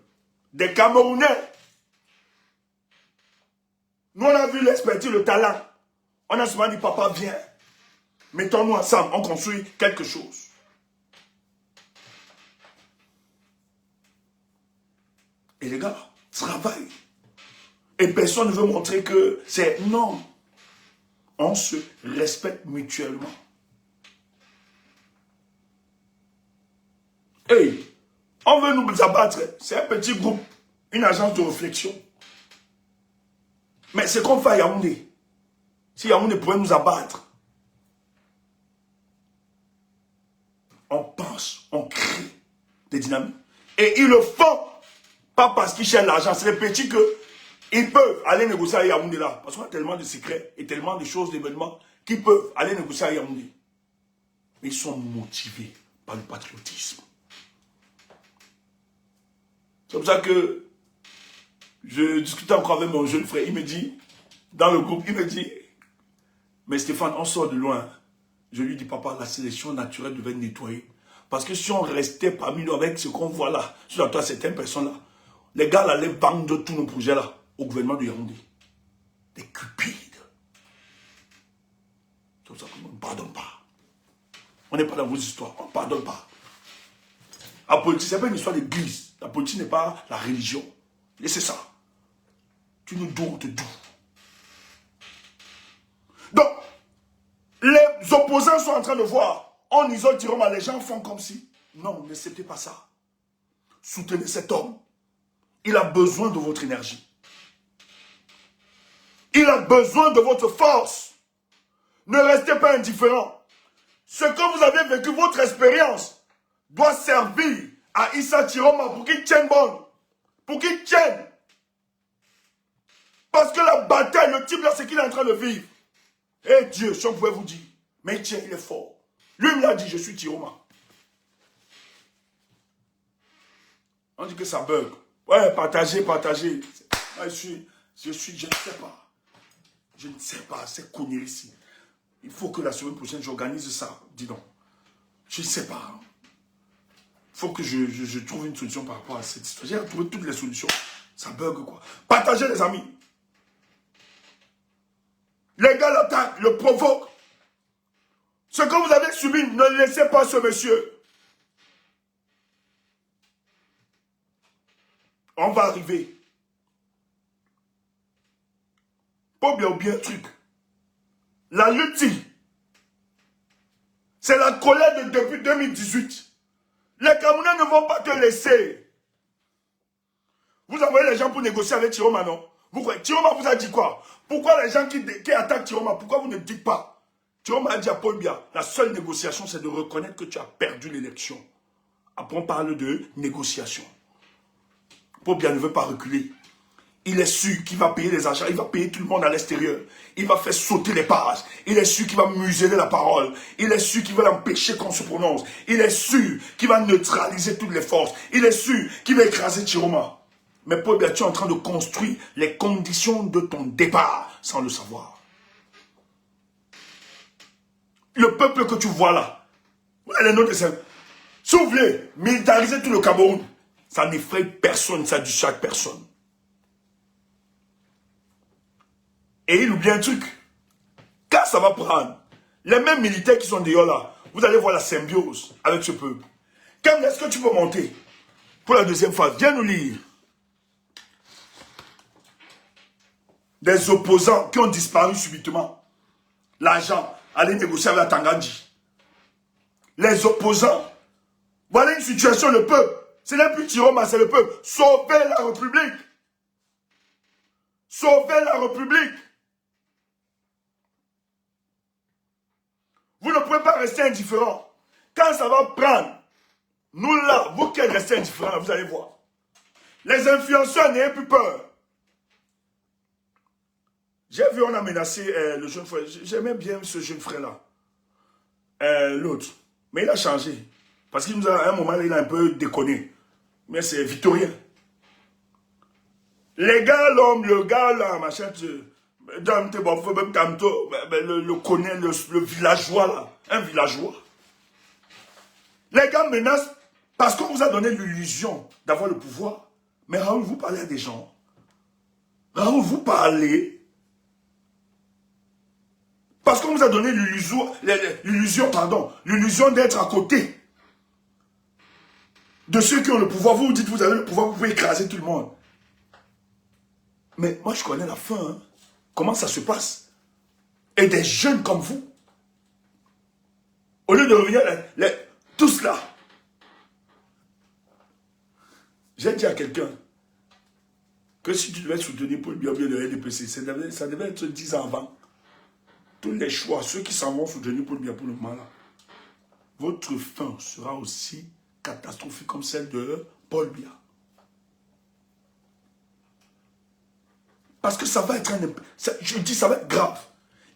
des Camerounais. Nous, on a vu l'expertise, le talent. On a souvent dit, papa, viens. Mettons-nous ensemble, on construit quelque chose. Et les gars, travaillent. Et personne ne veut montrer que c'est... Non. On se respecte mutuellement. Hey, on veut nous abattre. C'est un petit groupe. Une agence de réflexion. Mais c'est qu'on fait à Yaoundé. Si Yaoundé pouvait nous abattre. On pense, on crée des dynamiques. Et ils le font. Pas parce qu'ils cherchent l'argent. C'est les petits qu'ils peuvent aller négocier à Yaoundé là. Parce qu'on a tellement de secrets et tellement de choses, d'événements, qu'ils peuvent aller négocier à Yaoundé. Mais ils sont motivés par le patriotisme. C'est pour ça que je discutais encore avec mon jeune frère. Il me dit, dans le groupe, il me dit, mais Stéphane, on sort de loin. Je lui dis, papa, la sélection naturelle devait être nettoyée. Parce que si on restait parmi nous avec ce qu'on voit là, sur la toile, certaines personnes-là, les gars allaient vendre tous nos projets là, au gouvernement de Yaoundé. Des cupides. C'est pour ça qu'on ne pardonne pas. On n'est pas dans vos histoires, on ne pardonne pas. La politique, ce n'est pas une histoire d'église. La politique n'est pas la religion. Laissez ça. Tu nous dois, on te doit. Donc, les opposants sont en train de voir. On isole Tiroma, les gens font comme si. Non, n'acceptez pas ça. Soutenez cet homme. Il a besoin de votre énergie. Il a besoin de votre force. Ne restez pas indifférent. Ce que vous avez vécu, votre expérience, doit servir à Issa Tiroma pour qu'il tienne bon. Pour qu'il tienne. Parce que la bataille, le type là, c'est qu'il est en train de vivre. Eh Dieu, si on pouvait vous dire. Mais il tient, il est fort. Lui me l'a dit, je suis Tiroma. On dit que ça bug. Ouais, partagez. Ouais, je ne sais pas. Je ne sais pas, c'est connu ici. Il faut que la semaine prochaine, j'organise ça. Dis donc. Je ne sais pas. Il faut que je trouve une solution par rapport à cette histoire. J'ai trouvé toutes les solutions. Ça bug quoi. Partagez les amis. Les gars l'attaquent, le provoquent. Ce que vous avez subi, ne laissez pas ce monsieur. On va arriver. Pas bien oublier un truc. La lutte, c'est la colère depuis 2018. Les Camerounais ne vont pas te laisser. Vous envoyez les gens pour négocier avec Tiroma, non? Vous croyez, Tiroma vous a dit quoi? Pourquoi les gens qui attaquent Tiroma, pourquoi vous ne dites pas? Tiroma a dit à Paul Biya, la seule négociation, c'est de reconnaître que tu as perdu l'élection. Après, on parle de négociation. Paul Biya ne veut pas reculer. Il est sûr qu'il va payer les achats, il va payer tout le monde à l'extérieur. Il va faire sauter les pages. Il est sûr qu'il va museler la parole. Il est sûr qu'il va l'empêcher qu'on se prononce. Il est sûr qu'il va neutraliser toutes les forces. Il est sûr qu'il va écraser Tiroma. Mais Paul Biya, tu es en train de construire les conditions de ton départ sans le savoir. Le peuple que tu vois là, vous avez les noms de ça. Si vous voulez militariser tout le Cameroun, ça n'effraie personne, ça dit chaque personne. Et il oublie un truc. Quand ça va prendre, les mêmes militaires qui sont dehors là, vous allez voir la symbiose avec ce peuple. Quand est-ce que tu peux monter pour la deuxième phase? Viens nous lire. Des opposants qui ont disparu subitement. L'argent, aller négocier avec la Tangandji. Les opposants. Voilà une situation, le peuple. Ce n'est plus Tiroma, c'est le peuple. Sauvez la République. Sauvez la République. Vous ne pouvez pas rester indifférent. Quand ça va prendre, nous là, vous qui êtes restés indifférents, vous allez voir. Les influenceurs, n'ayez plus peur. J'ai vu, on a menacé le jeune frère. J'aimais bien ce jeune frère-là. L'autre. Mais il a changé. Parce qu'à un moment, il a un peu déconné. Mais c'est Victorien. Les gars, l'homme, le gars là, machin, le connaît, le villageois là. Un villageois. Les gars menacent parce qu'on vous a donné l'illusion d'avoir le pouvoir. Mais Raoul, vous parlez à des gens. Raoul, vous parlez. Parce qu'on vous a donné l'illusion d'être à côté. de ceux qui ont le pouvoir. Vous vous dites, vous avez le pouvoir, vous pouvez écraser tout le monde. Mais moi, je connais la fin. Hein. Comment ça se passe? Et des jeunes comme vous, au lieu de revenir, tous là. J'ai dit à quelqu'un que si tu devais soutenir Paul Biya le RDPC, ça devait être 10 ans avant. Tous les choix, ceux qui s'en vont soutenir Paul Biya pour le moment là, votre fin sera aussi catastrophique comme celle de Paul Biya. Parce que ça va être je dis ça va être grave.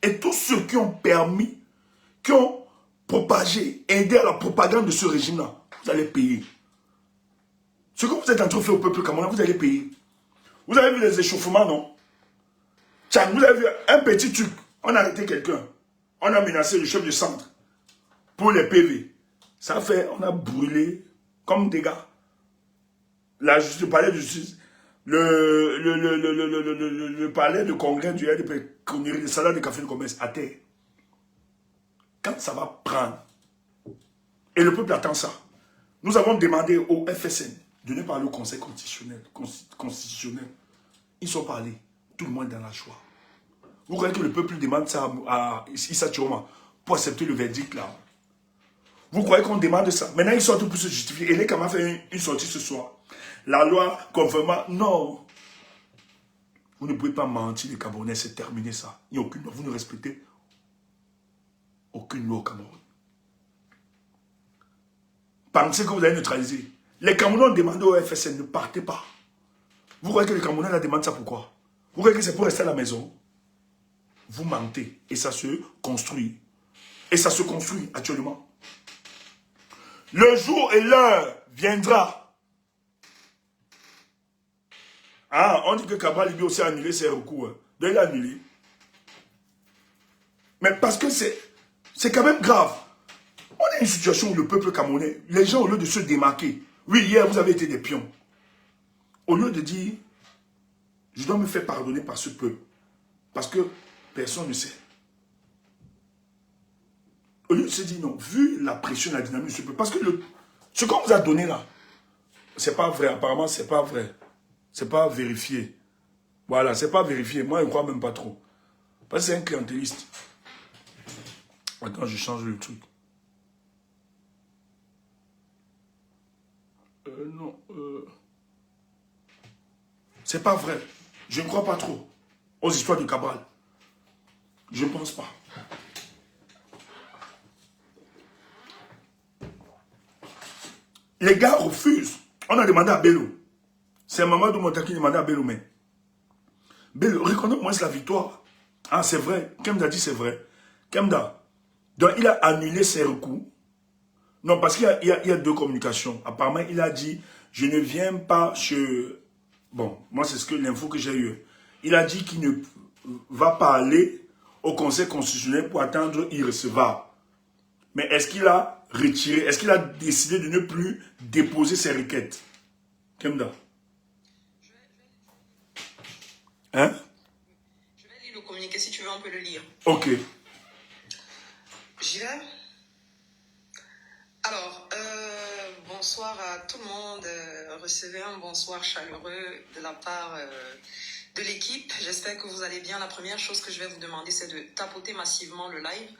Et tous ceux qui ont permis, qui ont propagé, aidé à la propagande de ce régime-là, vous allez payer. Ce que vous êtes en train de faire au peuple camerounais, vous allez payer. Vous avez vu les échauffements, non? Tiens, vous avez vu un petit truc. On a arrêté quelqu'un. On a menacé le chef de centre pour les PV. Ça fait, on a brûlé comme des gars. Le palais de justice, le palais de congrès du RDP, le salaire de café de commerce à terre. Quand ça va prendre, et le peuple attend ça, nous avons demandé au FSN de ne pas aller au Conseil constitutionnel. Ils sont pas allés. Tout le monde est dans la joie. Vous croyez que le peuple demande ça à Issa Tchoma pour accepter le verdict là? Vous croyez qu'on demande ça? Maintenant, ils sortent pour se justifier. Et les Camerounais fait une sortie ce soir. La loi conformément. Non. Vous ne pouvez pas mentir, les Camerounais, c'est terminé ça. Il n'y a aucune loi. Vous ne respectez aucune loi au Cameroun. Pensez que vous allez neutraliser. Les Camerounais ont demandé au FSN, ne partez pas. Vous croyez que les Camerounais la demandent ça pourquoi? Vous croyez que c'est pour rester à la maison? Vous mentez. Et ça se construit. Et ça se construit actuellement. Le jour et l'heure viendra. Ah, on dit que Cabral Libye aussi a annulé ses recours. Hein. Donc il a annulé. Mais parce que c'est quand même grave. On a une situation où le peuple camerounais, les gens au lieu de se démarquer, oui, hier vous avez été des pions. Au lieu de dire, je dois me faire pardonner par ce peuple. Parce que personne ne sait. Au lieu de se dire non, vu la pression, la dynamique de ce peuple, parce que ce qu'on vous a donné là, c'est pas vrai, apparemment c'est pas vrai. C'est pas vérifié. Voilà, c'est pas vérifié. Moi, je ne crois même pas trop. Parce que c'est un clientéliste. Attends, je change le truc. Non. C'est pas vrai. Je ne crois pas trop aux histoires de Cabral. Je ne pense pas. Les gars refusent. On a demandé à Bello. C'est Mamadou Mota qui demandait à Bello, mais Bello, reconnais-moi la victoire. Ah, c'est vrai. Kemda dit c'est vrai. Kemda. Donc, il a annulé ses recours. Non, parce qu'il y a deux communications. Apparemment, il a dit, je ne viens pas chez... Bon, moi, c'est l'info que j'ai eue. Il a dit qu'il ne va pas aller au Conseil constitutionnel pour attendre irrecevable. Mais est-ce qu'il a retiré, est-ce qu'il a décidé de ne plus déposer ses requêtes? Kemda. Hein? Je vais lire le communiqué, si tu veux, on peut le lire. Ok. J'y vais. Alors, bonsoir à tout le monde. Recevez un bonsoir chaleureux de la part de l'équipe. J'espère que vous allez bien. La première chose que je vais vous demander, c'est de tapoter massivement le live.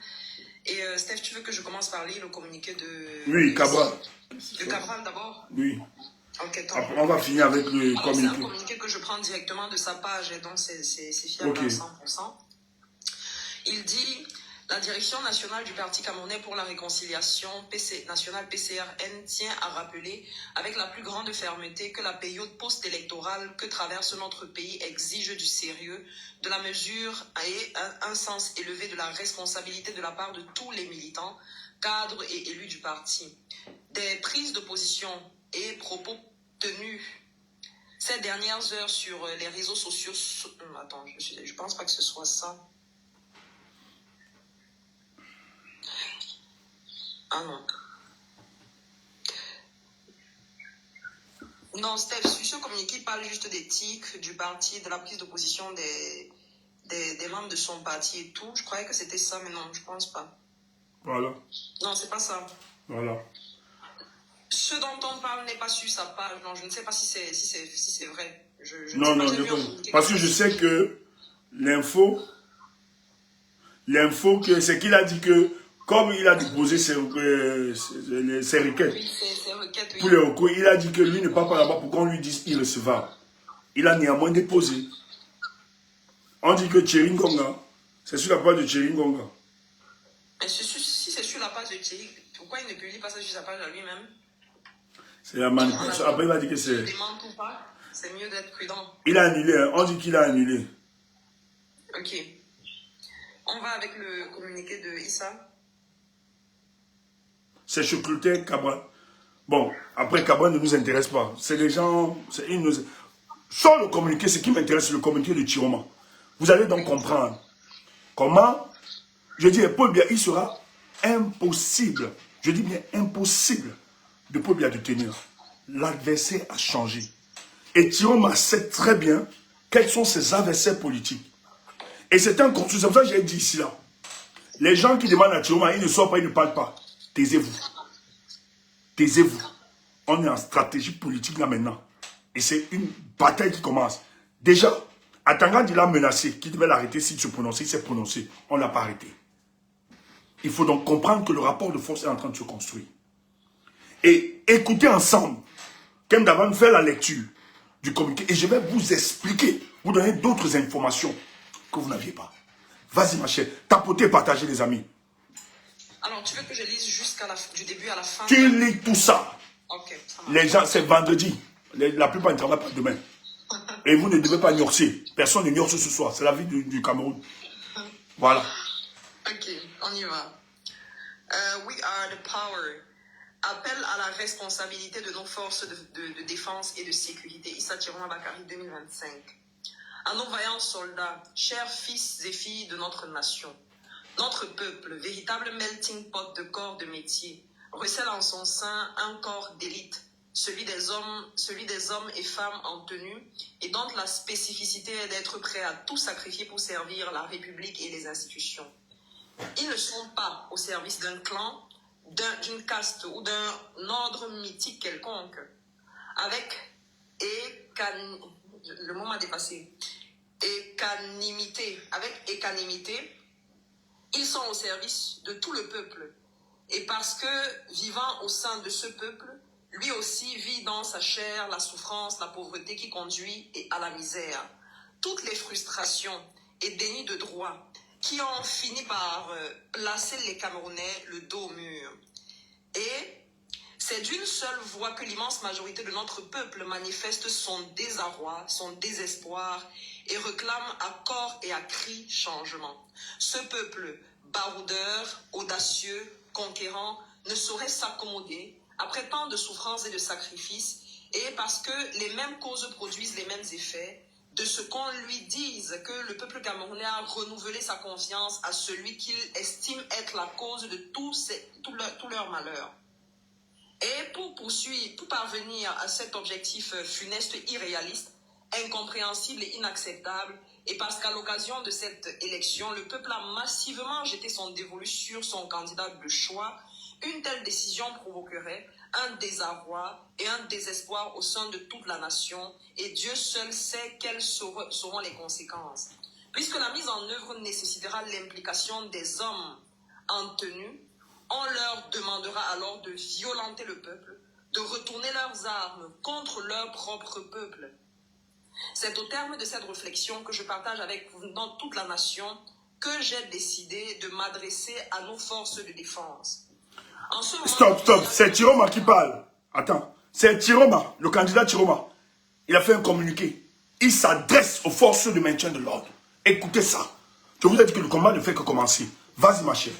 Et Steph, tu veux que je commence par lire le communiqué de... Oui, Cabral. De Cabral d'abord? Oui. Ok, tant. Après, on va finir avec le communiqué. C'est un communiqué que je prends directement de sa page, et donc c'est fiable à 100%. Il dit... La direction nationale du Parti camerounais pour la réconciliation nationale PCRN tient à rappeler avec la plus grande fermeté que la période post-électorale que traverse notre pays exige du sérieux, de la mesure et un sens élevé de la responsabilité de la part de tous les militants, cadres et élus du parti. Des prises de position et propos tenus ces dernières heures sur les réseaux sociaux... Attends, je pense pas que ce soit ça. Ah non. Non, Steph, ce communiqué parle juste d'éthique du parti, de la prise de position des membres de son parti et tout. Je croyais que c'était ça, mais non, je pense pas. Voilà. Non, c'est pas ça. Voilà. Ce dont on parle n'est pas sur sa page. Non, je ne sais pas si c'est vrai. Je Non, non, parce que je sais que l'info, c'est qu'il a dit que, comme il a déposé ses requêtes, oui, ses requêtes, oui. pour les recours, il a dit que lui ne part pas là-bas pour qu'on lui dise irrecevable. Il a néanmoins déposé. On dit que Thierry Ngonga, c'est sur la page de Thierry Ngonga. Mais si c'est sur la page de Thierry, pourquoi il ne publie pas ça sur sa page à lui-même? C'est la manipulation. Après, il va dire que c'est... C'est mieux d'être prudent. Il a annulé, hein. On dit qu'il a annulé. Ok. On va avec le communiqué de Issa. C'est Choclutin Cabral. Bon, après Cabral ne nous intéresse pas. C'est des gens... Sans le communiqué, ce qui m'intéresse, c'est le communiqué de Chiroma. Vous allez donc comprendre comment, je dis, Paul Biya, il sera impossible, je dis bien impossible, de Paul Biya de tenir. L'adversaire a changé. Et Chiroma sait très bien quels sont ses adversaires politiques. Et c'est un consul, c'est pour ça que j'ai dit ici là. Les gens qui demandent à Chiroma, ils ne sortent pas, ils ne parlent pas. Taisez-vous. Taisez-vous. On est en stratégie politique là maintenant. Et c'est une bataille qui commence. Déjà, Atangad, il a menacé qu'il devait l'arrêter s'il se prononçait. Il s'est prononcé. On ne l'a pas arrêté. Il faut donc comprendre que le rapport de force est en train de se construire. Et écoutez ensemble. Kem Davan fait la lecture du communiqué. Et je vais vous expliquer, vous donner d'autres informations que vous n'aviez pas. Vas-y ma chère, tapotez, partagez les amis. Alors, tu veux que je lise du début à la fin? Tu lis tout ça. Ok, ça marche. Les gens, c'est vendredi. La plupart ne travaillent pas demain. Et vous ne devez pas gnorcer. Personne ne gnorce ce soir. C'est la vie du Cameroun. Voilà. Ok, on y va. We are the power. Appel à la responsabilité de nos forces de défense et de sécurité. Issa Chiroma Bakari 2025. À nos vaillants soldats, chers fils et filles de notre nation, notre peuple, véritable melting pot de corps de métier, recèle en son sein un corps d'élite, celui des hommes et femmes en tenue, et dont la spécificité est d'être prêts à tout sacrifier pour servir la République et les institutions. Ils ne sont pas au service d'un clan, d'une caste ou d'un ordre mythique quelconque. Avec le mot m'a dépassé. Avec équanimité, ils sont au service de tout le peuple. Et parce que, vivant au sein de ce peuple, lui aussi vit dans sa chair la souffrance, la pauvreté qui conduit à la misère. Toutes les frustrations et dénis de droit qui ont fini par placer les Camerounais le dos au mur. Et c'est d'une seule voix que l'immense majorité de notre peuple manifeste son désarroi, son désespoir et réclame à corps et à cri changement. Ce peuple baroudeur, audacieux, conquérant, ne saurait s'accommoder après tant de souffrances et de sacrifices, et parce que les mêmes causes produisent les mêmes effets, de ce qu'on lui dise que le peuple camerounais a renouvelé sa confiance à celui qu'il estime être la cause de tout leur malheur. Et pour parvenir à cet objectif funeste, irréaliste, incompréhensible et inacceptable, et parce qu'à l'occasion de cette élection, le peuple a massivement jeté son dévolu sur son candidat de choix, une telle décision provoquerait un désarroi et un désespoir au sein de toute la nation, et Dieu seul sait quelles seront les conséquences. Puisque la mise en œuvre nécessitera l'implication des hommes en tenue, on leur demandera alors de violenter le peuple, de retourner leurs armes contre leur propre peuple. C'est au terme de cette réflexion que je partage avec vous dans toute la nation que j'ai décidé de m'adresser à nos forces de défense. Stop, c'est Chiroma qui parle. Attends, c'est Chiroma, le candidat Chiroma. Il a fait un communiqué. Il s'adresse aux forces de maintien de l'ordre. Écoutez ça. Je vous ai dit que le combat ne fait que commencer. Vas-y ma chère.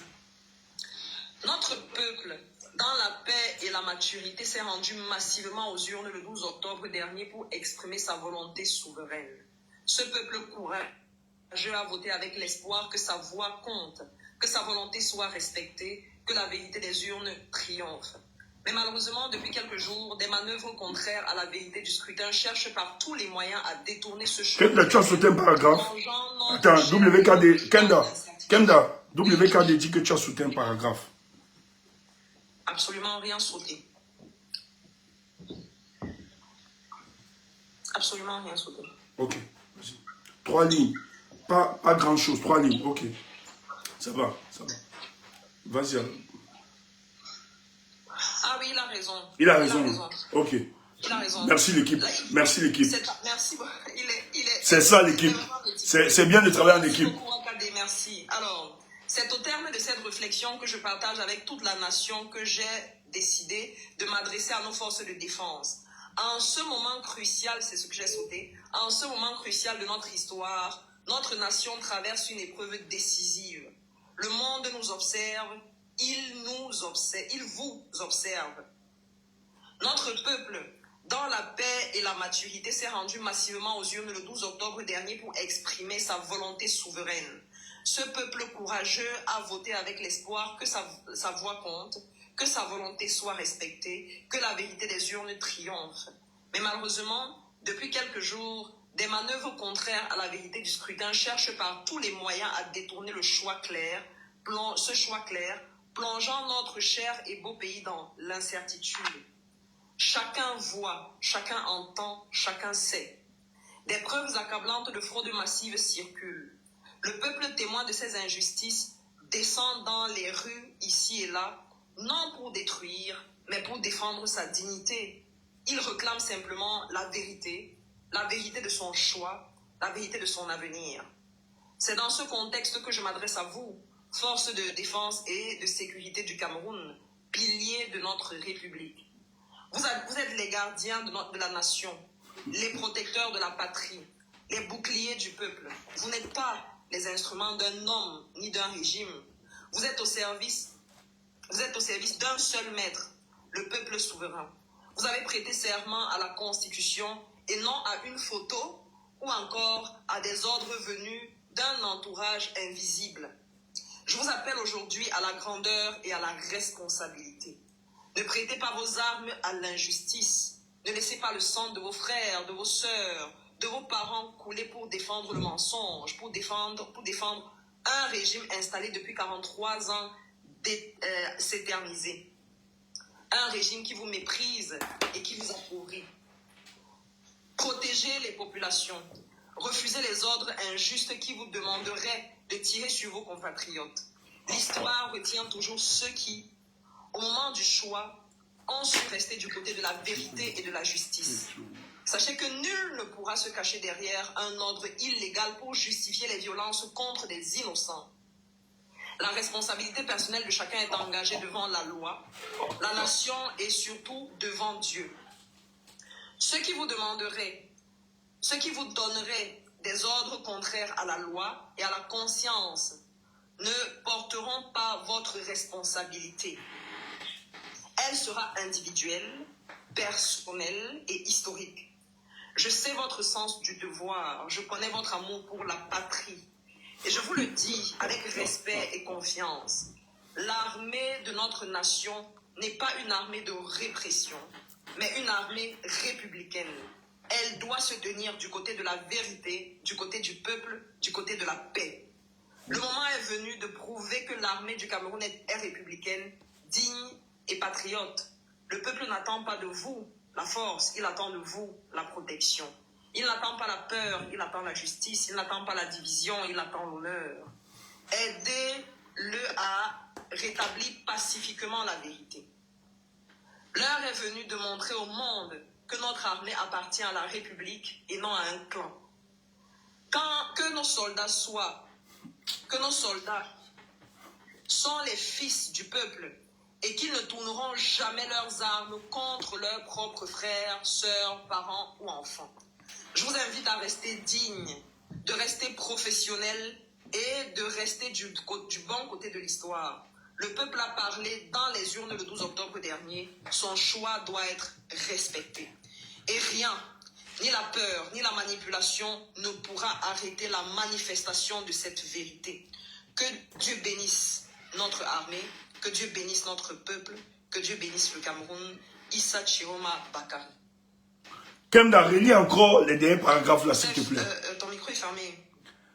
Notre peuple, dans la paix et la maturité, s'est rendu massivement aux urnes le 12 octobre dernier pour exprimer sa volonté souveraine. Ce peuple courageux a voté avec l'espoir que sa voix compte, que sa volonté soit respectée, que la vérité des urnes triomphe. Mais malheureusement, depuis quelques jours, des manœuvres contraires à la vérité du scrutin cherchent par tous les moyens à détourner ce chemin. Qu'est-ce que tu as sauté un paragraphe? Attends, WKD, Kenda, WKD dit que tu as sauté un paragraphe. Absolument rien sauté. Absolument rien sauté. Ok. 3 lignes. Pas grand chose. 3 lignes. Ok. Ça va. Vas-y. Ah oui, il a raison. Il a raison. Ok. Il a raison. Merci l'équipe. Merci l'équipe. Merci. C'est ça l'équipe. C'est bien de travailler en équipe. Merci. Alors, c'est au terme de cette réflexion que je partage avec toute la nation que j'ai décidé de m'adresser à nos forces de défense. En ce moment crucial, c'est ce que j'ai sauté, en ce moment crucial de notre histoire, notre nation traverse une épreuve décisive. Le monde nous observe, il vous observe. Notre peuple, dans la paix et la maturité, s'est rendu massivement aux urnes le 12 octobre dernier pour exprimer sa volonté souveraine. Ce peuple courageux a voté avec l'espoir que sa voix compte, que sa volonté soit respectée, que la vérité des urnes triomphe. Mais malheureusement, depuis quelques jours, des manœuvres contraires à la vérité du scrutin cherchent par tous les moyens à détourner ce choix clair, plongeant notre cher et beau pays dans l'incertitude. Chacun voit, chacun entend, chacun sait. Des preuves accablantes de fraude massive circulent. Le peuple témoin de ces injustices descend dans les rues ici et là, non pour détruire, mais pour défendre sa dignité. Il réclame simplement la vérité de son choix, la vérité de son avenir. C'est dans ce contexte que je m'adresse à vous, forces de défense et de sécurité du Cameroun, piliers de notre République. Vous êtes les gardiens de la nation, les protecteurs de la patrie, les boucliers du peuple. Vous n'êtes pas les instruments d'un homme ni d'un régime. Vous êtes au service d'un seul maître, le peuple souverain. Vous avez prêté serment à la Constitution et non à une photo ou encore à des ordres venus d'un entourage invisible. Je vous appelle aujourd'hui à la grandeur et à la responsabilité. Ne prêtez pas vos armes à l'injustice. Ne laissez pas le sang de vos frères, de vos sœurs, de vos parents couler pour défendre le mensonge, pour défendre un régime installé depuis 43 ans s'éterniser. Un régime qui vous méprise et qui vous appauvrit. Protégez les populations. Refusez les ordres injustes qui vous demanderaient de tirer sur vos compatriotes. L'histoire retient toujours ceux qui, au moment du choix, ont su rester du côté de la vérité et de la justice. Sachez que nul ne pourra se cacher derrière un ordre illégal pour justifier les violences contre des innocents. La responsabilité personnelle de chacun est engagée devant la loi, la nation et surtout devant Dieu. Ceux qui vous donneraient des ordres contraires à la loi et à la conscience ne porteront pas votre responsabilité. Elle sera individuelle, personnelle et historique. Je sais votre sens du devoir, je connais votre amour pour la patrie. Et je vous le dis avec respect et confiance, l'armée de notre nation n'est pas une armée de répression, mais une armée républicaine. Elle doit se tenir du côté de la vérité, du côté du peuple, du côté de la paix. Le moment est venu de prouver que l'armée du Cameroun est républicaine, digne et patriote. Le peuple n'attend pas de vous la force, il attend de vous la protection. Il n'attend pas la peur, il attend la justice. Il n'attend pas la division, il attend l'honneur. Aidez-le à rétablir pacifiquement la vérité. L'heure est venue de montrer au monde que notre armée appartient à la République et non à un clan. Que nos soldats sont les fils du peuple et qu'ils ne tourneront jamais leurs armes contre leurs propres frères, sœurs, parents ou enfants. Je vous invite à rester digne, de rester professionnel et de rester du bon côté de l'histoire. Le peuple a parlé dans les urnes le 12 octobre dernier. Son choix doit être respecté. Et rien, ni la peur, ni la manipulation ne pourra arrêter la manifestation de cette vérité. Que Dieu bénisse notre armée, que Dieu bénisse notre peuple, que Dieu bénisse le Cameroun. Issa Chiroma Bakari. Kemda, relis encore les derniers paragraphes là, s'il te plaît. Ton micro est fermé.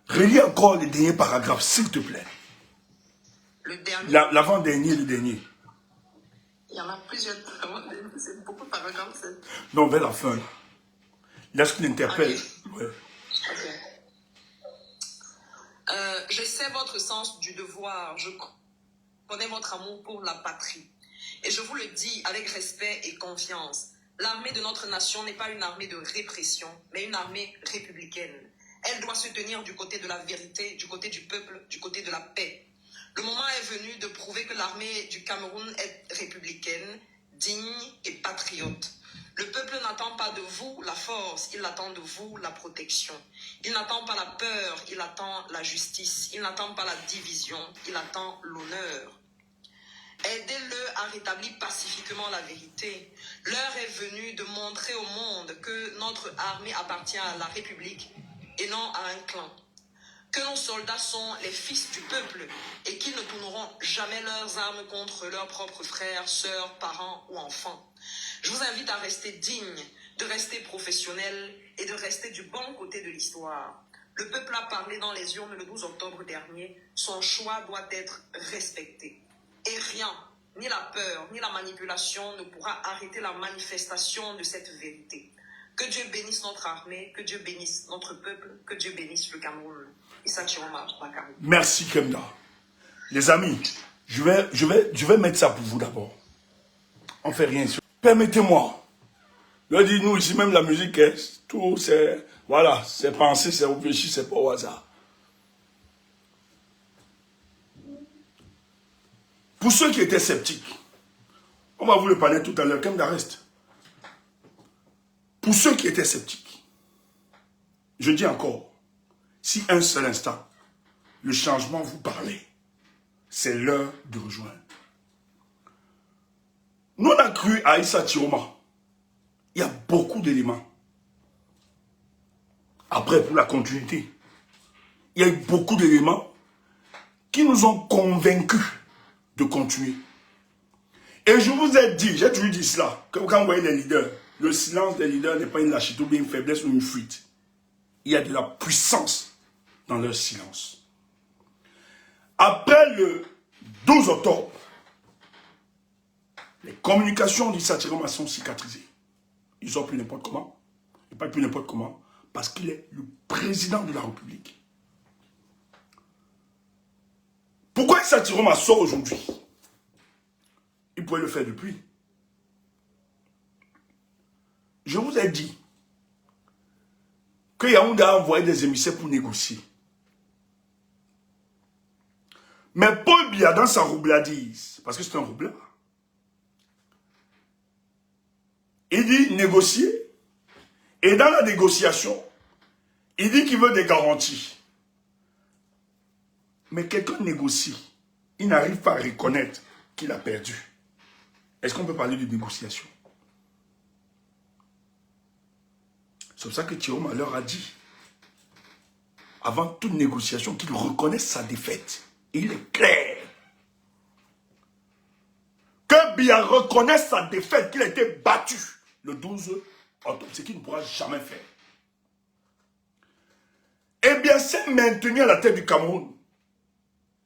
Relis encore les derniers paragraphes, s'il te plaît. Le dernier. L'avant-dernier, le dernier. Il y en a plusieurs. C'est beaucoup de paragraphes. Non, vers la fin. Il a ce qu'il interpelle. Okay. Ouais. Okay. Je sais votre sens du devoir. Je connais votre amour pour la patrie. Et je vous le dis avec respect et confiance. L'armée de notre nation n'est pas une armée de répression, mais une armée républicaine. Elle doit se tenir du côté de la vérité, du côté du peuple, du côté de la paix. Le moment est venu de prouver que l'armée du Cameroun est républicaine, digne et patriote. Le peuple n'attend pas de vous la force, il attend de vous la protection. Il n'attend pas la peur, il attend la justice. Il n'attend pas la division, il attend l'honneur. Aidez-le à rétablir pacifiquement la vérité. L'heure est venue de montrer au monde que notre armée appartient à la République et non à un clan. Que nos soldats sont les fils du peuple et qu'ils ne tourneront jamais leurs armes contre leurs propres frères, sœurs, parents ou enfants. Je vous invite à rester digne, de rester professionnel et de rester du bon côté de l'histoire. Le peuple a parlé dans les urnes le 12 octobre dernier. Son choix doit être respecté. Et rien, ni la peur, ni la manipulation ne pourra arrêter la manifestation de cette vérité. Que Dieu bénisse notre armée, que Dieu bénisse notre peuple, que Dieu bénisse le Cameroun. Issa Chiroma Bakari. Merci Kemda. Les amis, je vais mettre ça pour vous d'abord. On fait rien sur. Permettez-moi. Je dis, nous ici même la musique, tout c'est, voilà, c'est pensé, c'est réfléchi, c'est pas au hasard. Pour ceux qui étaient sceptiques, on va vous le parler tout à l'heure, Kemda reste. Pour ceux qui étaient sceptiques, je dis encore, si un seul instant, le changement vous parlait, c'est l'heure de rejoindre. Nous, on a cru à Issa Chiroma. Il y a beaucoup d'éléments. Après, pour la continuité, il y a eu beaucoup d'éléments qui nous ont convaincus de continuer. Et je vous ai dit, j'ai toujours dit cela, que quand vous voyez les leaders, le silence des leaders n'est pas une lâcheté ou bien une faiblesse ou une fuite. Il y a de la puissance dans leur silence. Après le 12 octobre, les communications d'Issa Chiroma sont cicatrisées. Ils sont plus n'importe comment. Ils ne parlent plus n'importe comment. Parce qu'il est le président de la République. Pourquoi Issa Chiroma sort aujourd'hui? Il pourrait le faire depuis. Je vous ai dit que Yaoundé a envoyé des émissaires pour négocier. Mais Paul Biya, dans sa roubladise, parce que c'est un roublard, il dit négocier. Et dans la négociation, il dit qu'il veut des garanties. Mais quelqu'un négocie. Il n'arrive pas à reconnaître qu'il a perdu. Est-ce qu'on peut parler de négociation? C'est pour ça que Chiroma leur a dit, avant toute négociation, qu'il reconnaisse sa défaite. Et il est clair. Que Biya reconnaisse sa défaite, qu'il a été battu le 12 octobre, ce qu'il ne pourra jamais faire. Et bien, c'est maintenu à la tête du Cameroun.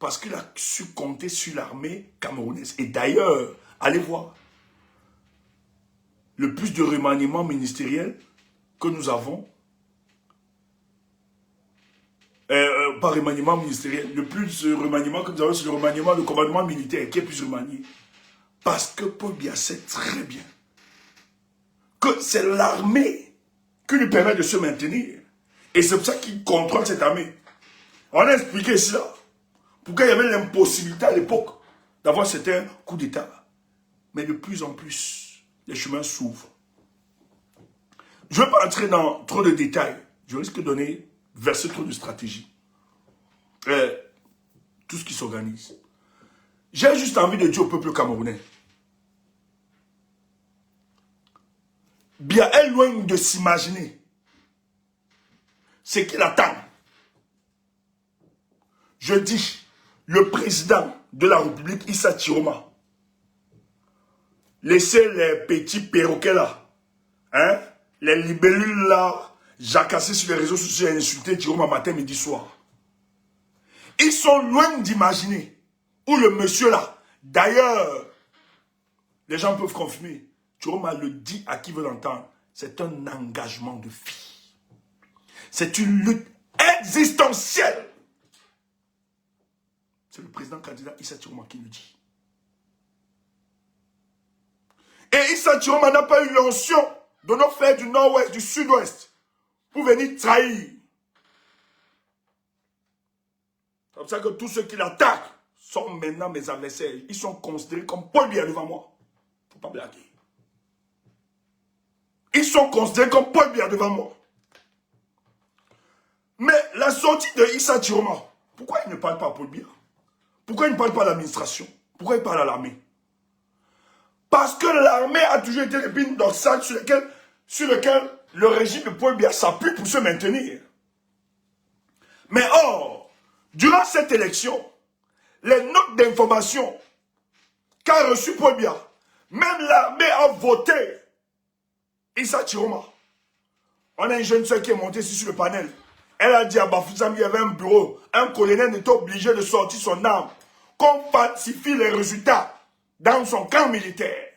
Parce qu'il a su compter sur l'armée camerounaise. Et d'ailleurs, allez voir, le plus de remaniements ministériels que nous avons, pas remaniement ministériel, le plus de remaniement que nous avons, c'est le remaniement, le commandement militaire qui est plus remanié. Parce que Paul Biya sait très bien que c'est l'armée qui lui permet de se maintenir. Et c'est pour ça qu'il contrôle cette armée. On a expliqué cela. Pourquoi il y avait l'impossibilité à l'époque d'avoir certains coups d'État. Mais de plus en plus, les chemins s'ouvrent. Je ne vais pas entrer dans trop de détails. Je risque de verser trop de stratégie. Tout ce qui s'organise. J'ai juste envie de dire au peuple camerounais. Bien, est loin de s'imaginer ce qu'il attend. Je dis, le président de la République, Issa Chiroma, laissez les petits perroquets là, hein, les libellules là, jacasser sur les réseaux sociaux et insulter Chiroma matin, midi, soir. Ils sont loin d'imaginer où le monsieur là, d'ailleurs, les gens peuvent confirmer, Chiroma le dit à qui veut l'entendre, C'est un engagement de vie. C'est une lutte existentielle. C'est le président candidat Issa Chiroma qui le dit. Et Issa Chiroma n'a pas eu l'onction de nos frères du nord-ouest, du sud-ouest, pour venir trahir. C'est comme ça que tous ceux qui l'attaquent sont maintenant mes adversaires. Ils sont considérés comme Paul Biya devant moi. Il ne faut pas blaguer. Ils sont considérés comme Paul Biya devant moi. Mais la sortie de Issa Chiroma, pourquoi il ne parle pas à Paul Biya? Pourquoi il ne parle pas à l'administration? Pourquoi il parle à l'armée? Parce que l'armée a toujours été l'épine dorsale sur lequel le régime de Paul Biya s'appuie pour se maintenir. Mais or, durant cette élection, les notes d'information qu'a reçu Paul Biya, même l'armée a voté Issa Chiroma. On a une jeune soeur qui est montée ici sur le panel. Elle a dit à Bafoussam, il y avait un bureau. Un colonel était obligé de sortir son arme. Qu'on falsifie les résultats dans son camp militaire.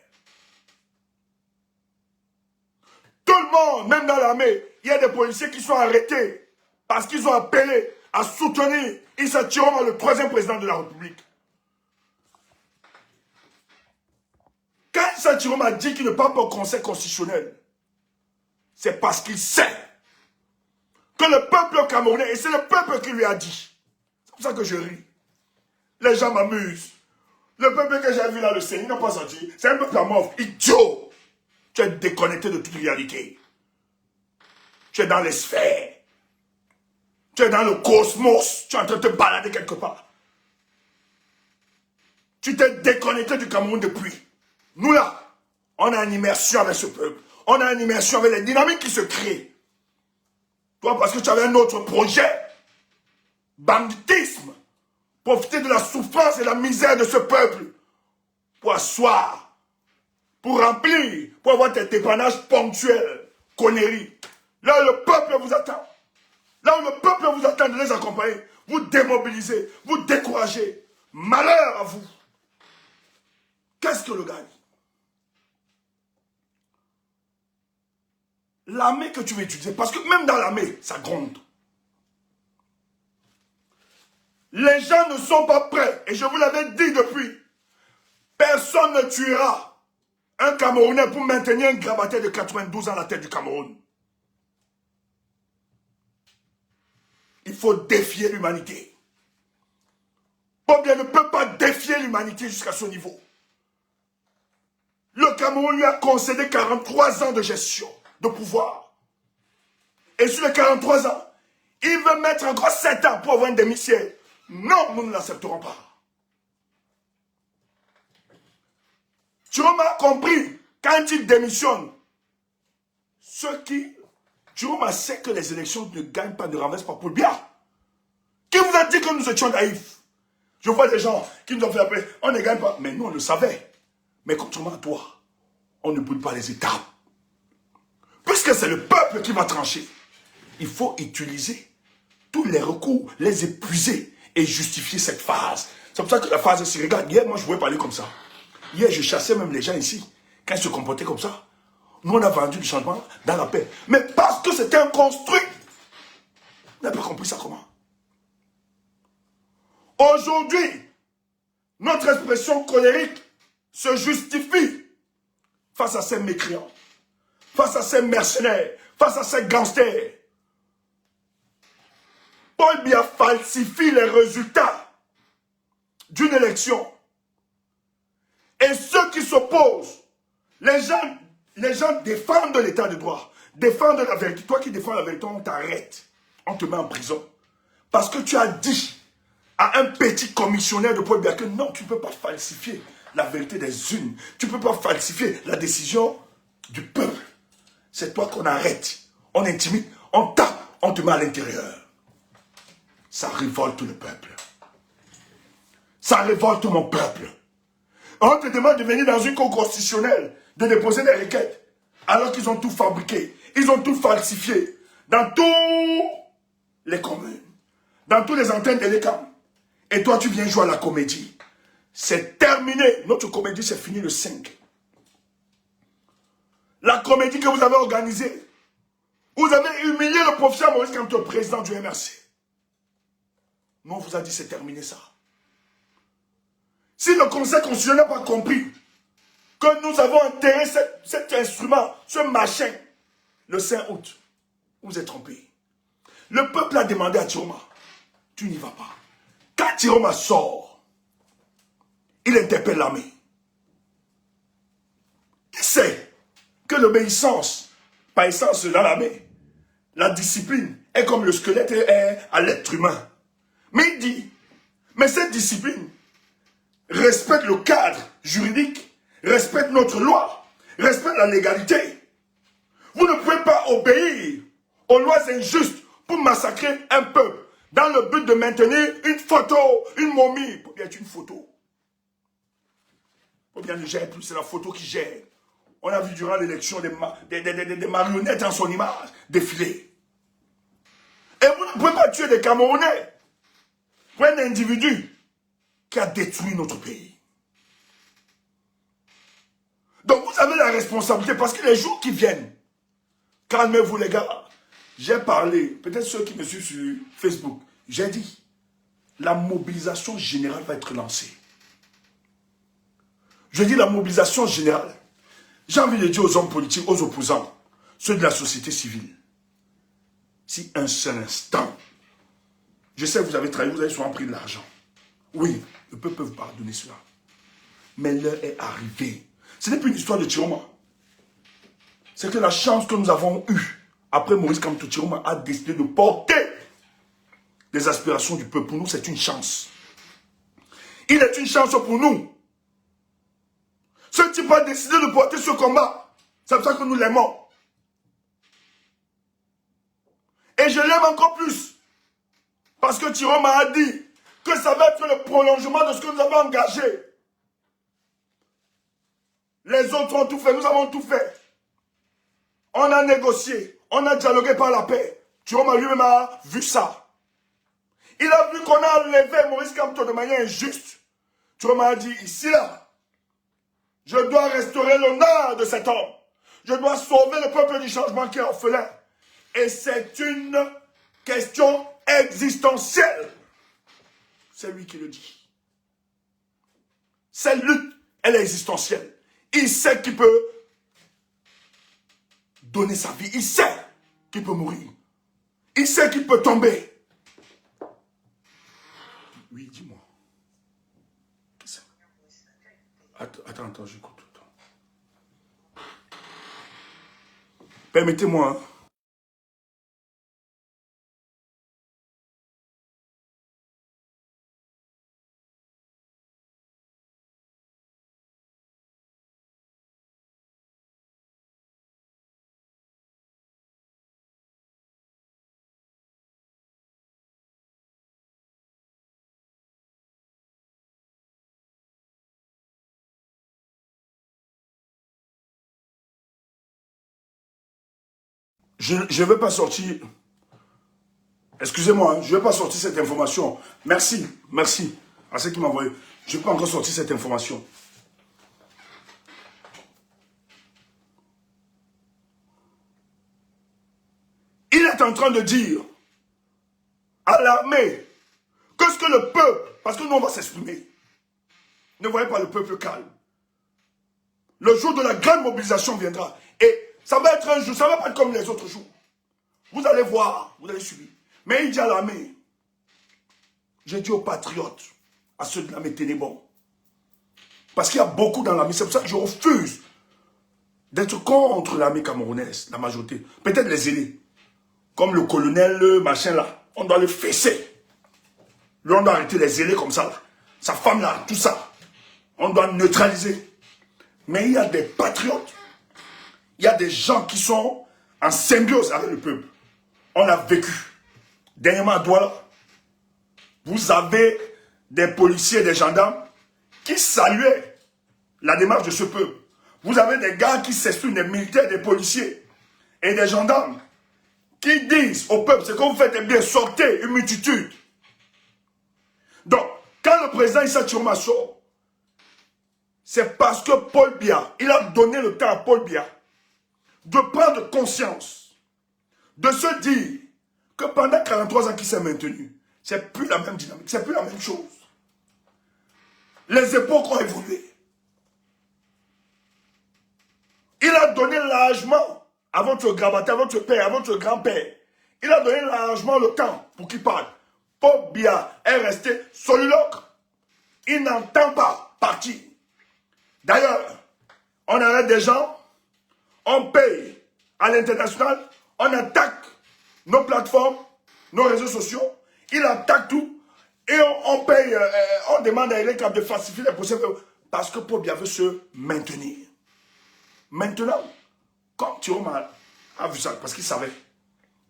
Tout le monde, même dans l'armée, il y a des policiers qui sont arrêtés parce qu'ils ont appelé à soutenir Issa Chiroma, le 3e président de la République. Quand Issa Chiroma dit qu'il ne parle pas au Conseil constitutionnel, c'est parce qu'il sait que le peuple camerounais, et c'est le peuple qui lui a dit. C'est pour ça que je ris. Les gens m'amusent. Le peuple que j'ai vu là, le Seigneur, il n'a pas senti. C'est un peuple à mort. Idiot. Tu es déconnecté de toute réalité. Tu es dans les sphères. Tu es dans le cosmos. Tu es en train de te balader quelque part. Tu t'es déconnecté du Cameroun depuis. Nous là, on a une immersion avec ce peuple. On a une immersion avec les dynamiques qui se créent. Toi, parce que tu avais un autre projet. Banditisme. Profiter de la souffrance et de la misère de ce peuple. Pour asseoir. Pour remplir. Pour avoir tes dépannages ponctuels. Conneries. Là où le peuple vous attend. Là où le peuple vous attend de les accompagner. Vous démobilisez. Vous découragez. Malheur à vous. Qu'est-ce que le gagne? L'armée que tu veux utiliser, parce que même dans l'armée, ça gronde. Les gens ne sont pas prêts, et je vous l'avais dit depuis, personne ne tuera un Camerounais pour maintenir un grabataire de 92 ans à la tête du Cameroun. Il faut défier l'humanité. Paul Biya ne peut pas défier l'humanité jusqu'à ce niveau. Le Cameroun lui a concédé 43 ans de gestion, de pouvoir. Et sur les 43 ans, il veut mettre encore 7 ans pour avoir une démission. Non, nous ne l'accepterons pas. Chiroma a compris, quand il démissionne, Chiroma sait que les élections ne gagnent pas, ne renversent pas Paul Biya. Qui vous a dit que nous étions naïfs? Je vois des gens qui nous ont fait appeler, on ne gagne pas. Mais nous, on le savait. Mais contrairement à toi, on ne brûle pas les étapes. Puisque c'est le peuple qui va trancher, il faut utiliser tous les recours, les épuiser et justifier cette phase. C'est pour ça que la phase se regarde. Hier, moi, je pouvais parler comme ça. Hier, je chassais même les gens ici. Quand ils se comportaient comme ça, nous, on a vendu du changement dans la paix. Mais parce que c'était un construit. Vous n'avez pas compris ça comment? Aujourd'hui, notre expression colérique se justifie face à ces mécréants, face à ces mercenaires, face à ces gangsters. Paul Biya falsifie les résultats d'une élection. Et ceux qui s'opposent, les gens défendent l'état de droit, défendent la vérité. Toi qui défends la vérité, on t'arrête, on te met en prison. Parce que tu as dit à un petit commissionnaire de Paul Biya que non, tu ne peux pas falsifier la vérité des unes. Tu ne peux pas falsifier la décision du peuple. C'est toi qu'on arrête. On intimide, on tape, on te met à l'intérieur. Ça révolte le peuple. Ça révolte mon peuple. On te demande de venir dans une cour constitutionnelle, de déposer des requêtes, alors qu'ils ont tout fabriqué, ils ont tout falsifié, dans tous les communes, dans tous les antennes de l'ECAM. Et toi, tu viens jouer à la comédie. C'est terminé. Notre comédie, c'est fini le 5. La comédie que vous avez organisée. Vous avez humilié le professeur Maurice Kamto, président du MRC. Nous, on vous a dit c'est terminé ça. Si le Conseil constitutionnel n'a pas compris que nous avons enterré cet instrument, ce machin, le 5 août, vous êtes trompé. Le peuple a demandé à Tiroma, tu n'y vas pas. Quand Tiroma sort, il interpelle l'armée. Il sait que l'obéissance, par essence dans l'armée, la discipline est comme le squelette est à l'être humain. Mais il dit, mais cette discipline respecte le cadre juridique, respecte notre loi, respecte la légalité. Vous ne pouvez pas obéir aux lois injustes pour massacrer un peuple dans le but de maintenir une photo, une momie. Pour bien être une photo. Pour bien ne gère plus, c'est la photo qui gère. On a vu durant l'élection des marionnettes en son image défiler. Et vous ne pouvez pas tuer des Camerounais pour un individu qui a détruit notre pays. Donc vous avez la responsabilité parce que les jours qui viennent, calmez-vous les gars. J'ai parlé, peut-être ceux qui me suivent sur Facebook, j'ai dit, la mobilisation générale va être lancée. Je dis la mobilisation générale. J'ai envie de dire aux hommes politiques, aux opposants, ceux de la société civile, si un seul instant, je sais que vous avez travaillé, vous avez souvent pris de l'argent. Oui, le peuple peut vous pardonner cela. Mais l'heure est arrivée. Ce n'est plus une histoire de Tiroma. C'est que la chance que nous avons eue, après Maurice Kamto Tiroma a décidé de porter les aspirations du peuple. Pour nous, c'est une chance. Il est une chance pour nous. Ce type a décidé de porter ce combat. C'est pour ça que nous l'aimons. Et je l'aime encore plus. Parce que Tiroma a dit que ça va être le prolongement de ce que nous avons engagé. Les autres ont tout fait, nous avons tout fait. On a négocié, on a dialogué par la paix. Tiroma lui-même a vu ça. Il a vu qu'on a enlevé Maurice Kamto de manière injuste. Tiroma a dit, ici là, je dois restaurer l'honneur de cet homme. Je dois sauver le peuple du changement qui est orphelin. Et c'est une question existentielle. C'est lui qui le dit. Cette lutte, elle est existentielle. Il sait qu'il peut donner sa vie. Il sait qu'il peut mourir. Il sait qu'il peut tomber. Oui, dis-moi. Attends, j'écoute tout le temps. Permettez-moi. Hein. Je ne vais pas sortir, excusez-moi, hein, je ne vais pas sortir cette information. Merci à ceux qui m'ont envoyé. Je ne vais pas encore sortir cette information. Il est en train de dire à l'armée que ce que le peuple, parce que nous on va s'exprimer, ne voyez pas le peuple calme. Le jour de la grande mobilisation viendra et ça va être un jour, ça ne va pas être comme les autres jours. Vous allez voir, vous allez subir. Mais il dit à l'armée, j'ai dit aux patriotes, à ceux de l'armée ténébreux, parce qu'il y a beaucoup dans l'armée, c'est pour ça que je refuse d'être contre l'armée camerounaise, la majorité. Peut-être les aînés, comme le colonel, le machin là, on doit le fesser. Lui, on doit arrêter les aînés comme ça là. Sa femme là, tout ça. On doit neutraliser. Mais il y a des patriotes. Il y a des gens qui sont en symbiose avec le peuple. On a vécu. Dernièrement à Douala, vous avez des policiers et des gendarmes qui saluaient la démarche de ce peuple. Vous avez des gars qui s'expriment, des militaires, des policiers et des gendarmes qui disent au peuple, ce que vous faites est bien, sortez une multitude. Donc, quand le président Issa Tiroma c'est parce que Paul Biya, il a donné le temps à Paul Biya de prendre conscience, de se dire que pendant 43 ans qui s'est maintenu, c'est plus la même dynamique, c'est plus la même chose. Les époques ont évolué. Il a donné largement à votre gravatar, à votre père, à votre grand-père. Il a donné largement le temps pour qu'il parle. Paul Biya est resté soliloque. Il n'entend pas partir. D'ailleurs, on arrête des gens, on paye à l'international, on attaque nos plateformes, nos réseaux sociaux, il attaque tout, et on paye, on demande à l'État de falsifier les procédures, parce que Paul Biya veut se maintenir. Maintenant, comme Thierry a vu ça, parce qu'il savait,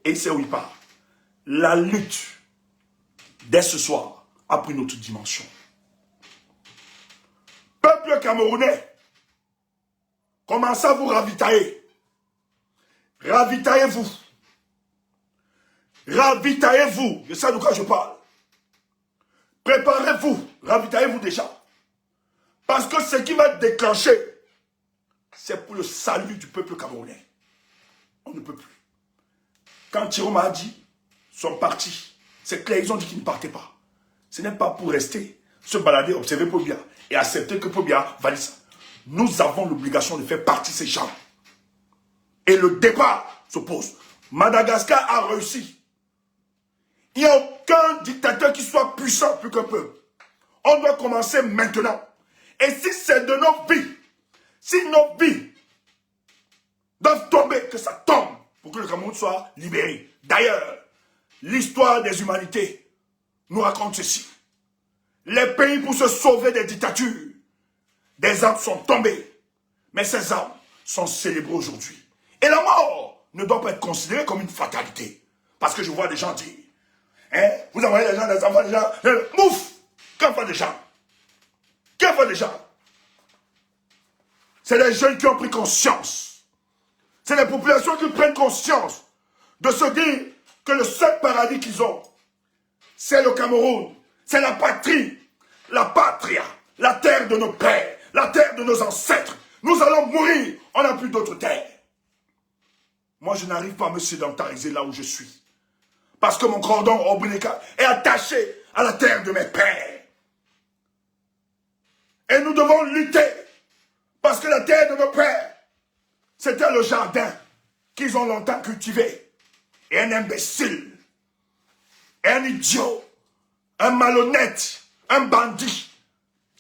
et il sait où il part, la lutte, dès ce soir, a pris notre dimension. Peuple camerounais, commencez à vous ravitailler. Ravitaillez-vous. Ravitaillez-vous. Je sais de quoi je parle. Préparez-vous. Ravitaillez-vous déjà. Parce que ce qui va déclencher, c'est pour le salut du peuple camerounais. On ne peut plus. Quand Thierry m'a dit, ils sont partis. C'est clair, ils ont dit qu'ils ne partaient pas. Ce n'est pas pour rester, se balader, observer Paul Biya et accepter que Paul Biya valide ça. Nous avons l'obligation de faire partie de ces gens. Et le départ se pose. Madagascar a réussi. Il n'y a aucun dictateur qui soit puissant plus qu'un peuple. On doit commencer maintenant. Et si c'est de nos vies, si nos vies doivent tomber, que ça tombe pour que le Cameroun soit libéré. D'ailleurs, l'histoire des humanités nous raconte ceci. Les pays pour se sauver des dictatures, des armes sont tombées. Mais ces armes sont célébrées aujourd'hui. Et la mort ne doit pas être considérée comme une fatalité. Parce que je vois des gens dire, hein, vous envoyez des gens, des enfants, des gens, mouf, qu'en font des gens? Qu'en font des gens? C'est les jeunes qui ont pris conscience. C'est les populations qui prennent conscience de se dire que le seul paradis qu'ils ont, c'est le Cameroun, c'est la patrie, la patria, la terre de nos pères, la terre de nos ancêtres. Nous allons mourir, on n'a plus d'autre terre. Moi, je n'arrive pas à me sédentariser là où je suis. Parce que mon cordon ombilical est attaché à la terre de mes pères. Et nous devons lutter. Parce que la terre de nos pères, c'était le jardin qu'ils ont longtemps cultivé. Et un imbécile, un idiot, un malhonnête, un bandit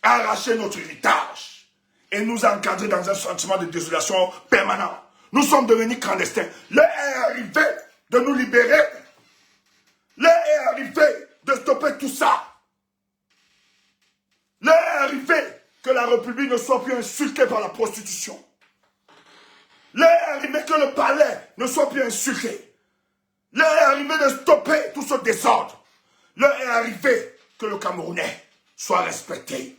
a arraché notre héritage et nous a encadrés dans un sentiment de désolation permanent. Nous sommes devenus clandestins. L'heure est arrivé de nous libérer. L'heure est arrivé de stopper tout ça. L'heure est arrivé que la République ne soit plus insultée par la prostitution. L'heure est arrivé que le palais ne soit plus insulté. L'heure est arrivé de stopper tout ce désordre. L'heure est arrivé que le Camerounais soit respecté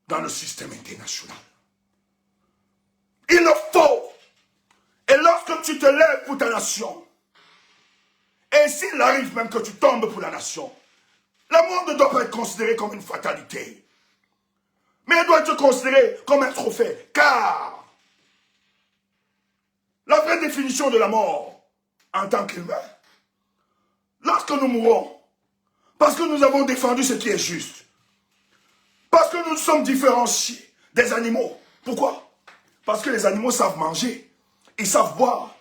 dans le système international. Il le faut. Et lorsque tu te lèves pour ta nation, et s'il arrive même que tu tombes pour la nation, la mort ne doit pas être considérée comme une fatalité. Mais elle doit être considérée comme un trophée. Car la vraie définition de la mort en tant qu'humain, lorsque nous mourons, parce que nous avons défendu ce qui est juste, parce que nous sommes différenciés des animaux. Pourquoi? Parce que les animaux savent manger, ils savent boire,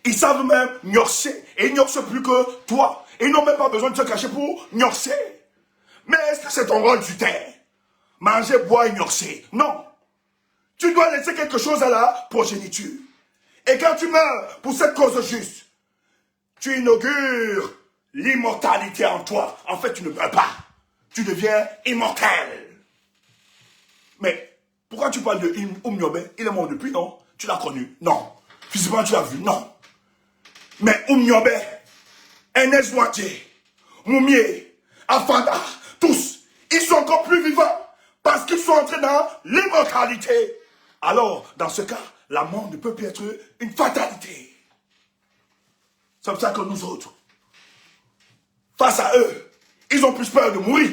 ils savent même gnorcer, et ils gnorsent plus que toi. Et ils n'ont même pas besoin de se cacher pour gnorcer. Mais est-ce que c'est ton rôle du terre? Manger, boire et gnorcer? Non. Tu dois laisser quelque chose à la progéniture. Et quand tu meurs pour cette cause juste, tu inaugures l'immortalité en toi. En fait, tu ne meurs pas. Tu deviens immortel. Mais pourquoi tu parles de Oumniobé? Il est mort depuis, non? Tu l'as connu? Non. Physiquement, tu l'as vu? Non. Mais Oumniobé, Enes Ouattara, Moumié, Afanda, tous, ils sont encore plus vivants parce qu'ils sont entrés dans l'immortalité. Alors, dans ce cas, la mort ne peut plus être une fatalité. C'est pour ça que nous autres, face à eux, ils ont plus peur de mourir.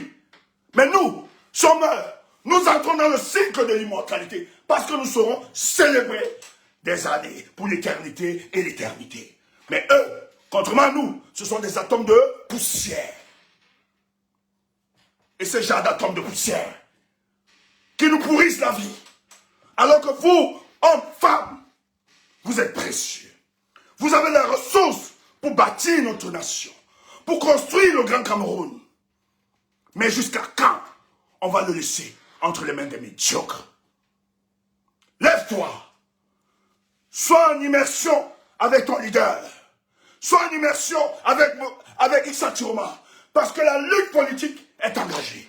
Mais nous, si on meurt, Nous entrons dans le cycle de l'immortalité parce que nous serons célébrés des années pour l'éternité et l'éternité. Mais eux, contrairement à nous, ce sont des atomes de poussière. Et ces genres d'atomes de poussière qui nous pourrissent la vie. Alors que vous, hommes, femmes, vous êtes précieux. Vous avez les ressources pour bâtir notre nation, pour construire le Grand Cameroun. Mais jusqu'à quand on va le laisser entre les mains des médiocres? Lève-toi. Sois en immersion avec ton leader. Sois en immersion avec Issa Chiroma. Parce que la lutte politique est engagée.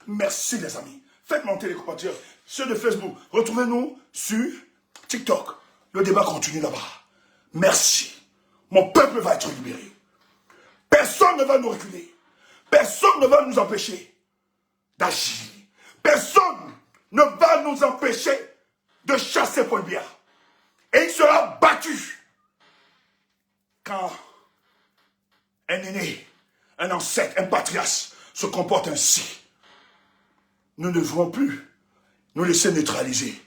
Merci les amis. Faites monter les commentaires. Ceux de Facebook, retrouvez-nous sur TikTok. Le débat continue là-bas. Merci. Mon peuple va être libéré. Personne ne va nous reculer. Personne ne va nous empêcher d'agir. Personne ne va nous empêcher de chasser Paul Biya. Et il sera battu. Quand un aîné, un ancêtre, un patriarche se comporte ainsi, nous ne devons plus nous laisser neutraliser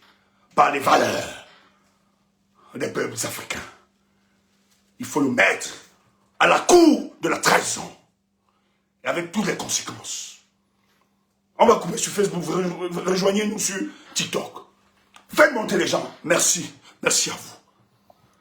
par les valeurs des peuples africains. Il faut le mettre à la cour de la trahison et avec toutes les conséquences. On va couper sur Facebook, rejoignez-nous sur TikTok. Faites monter les gens. Merci. Merci à vous.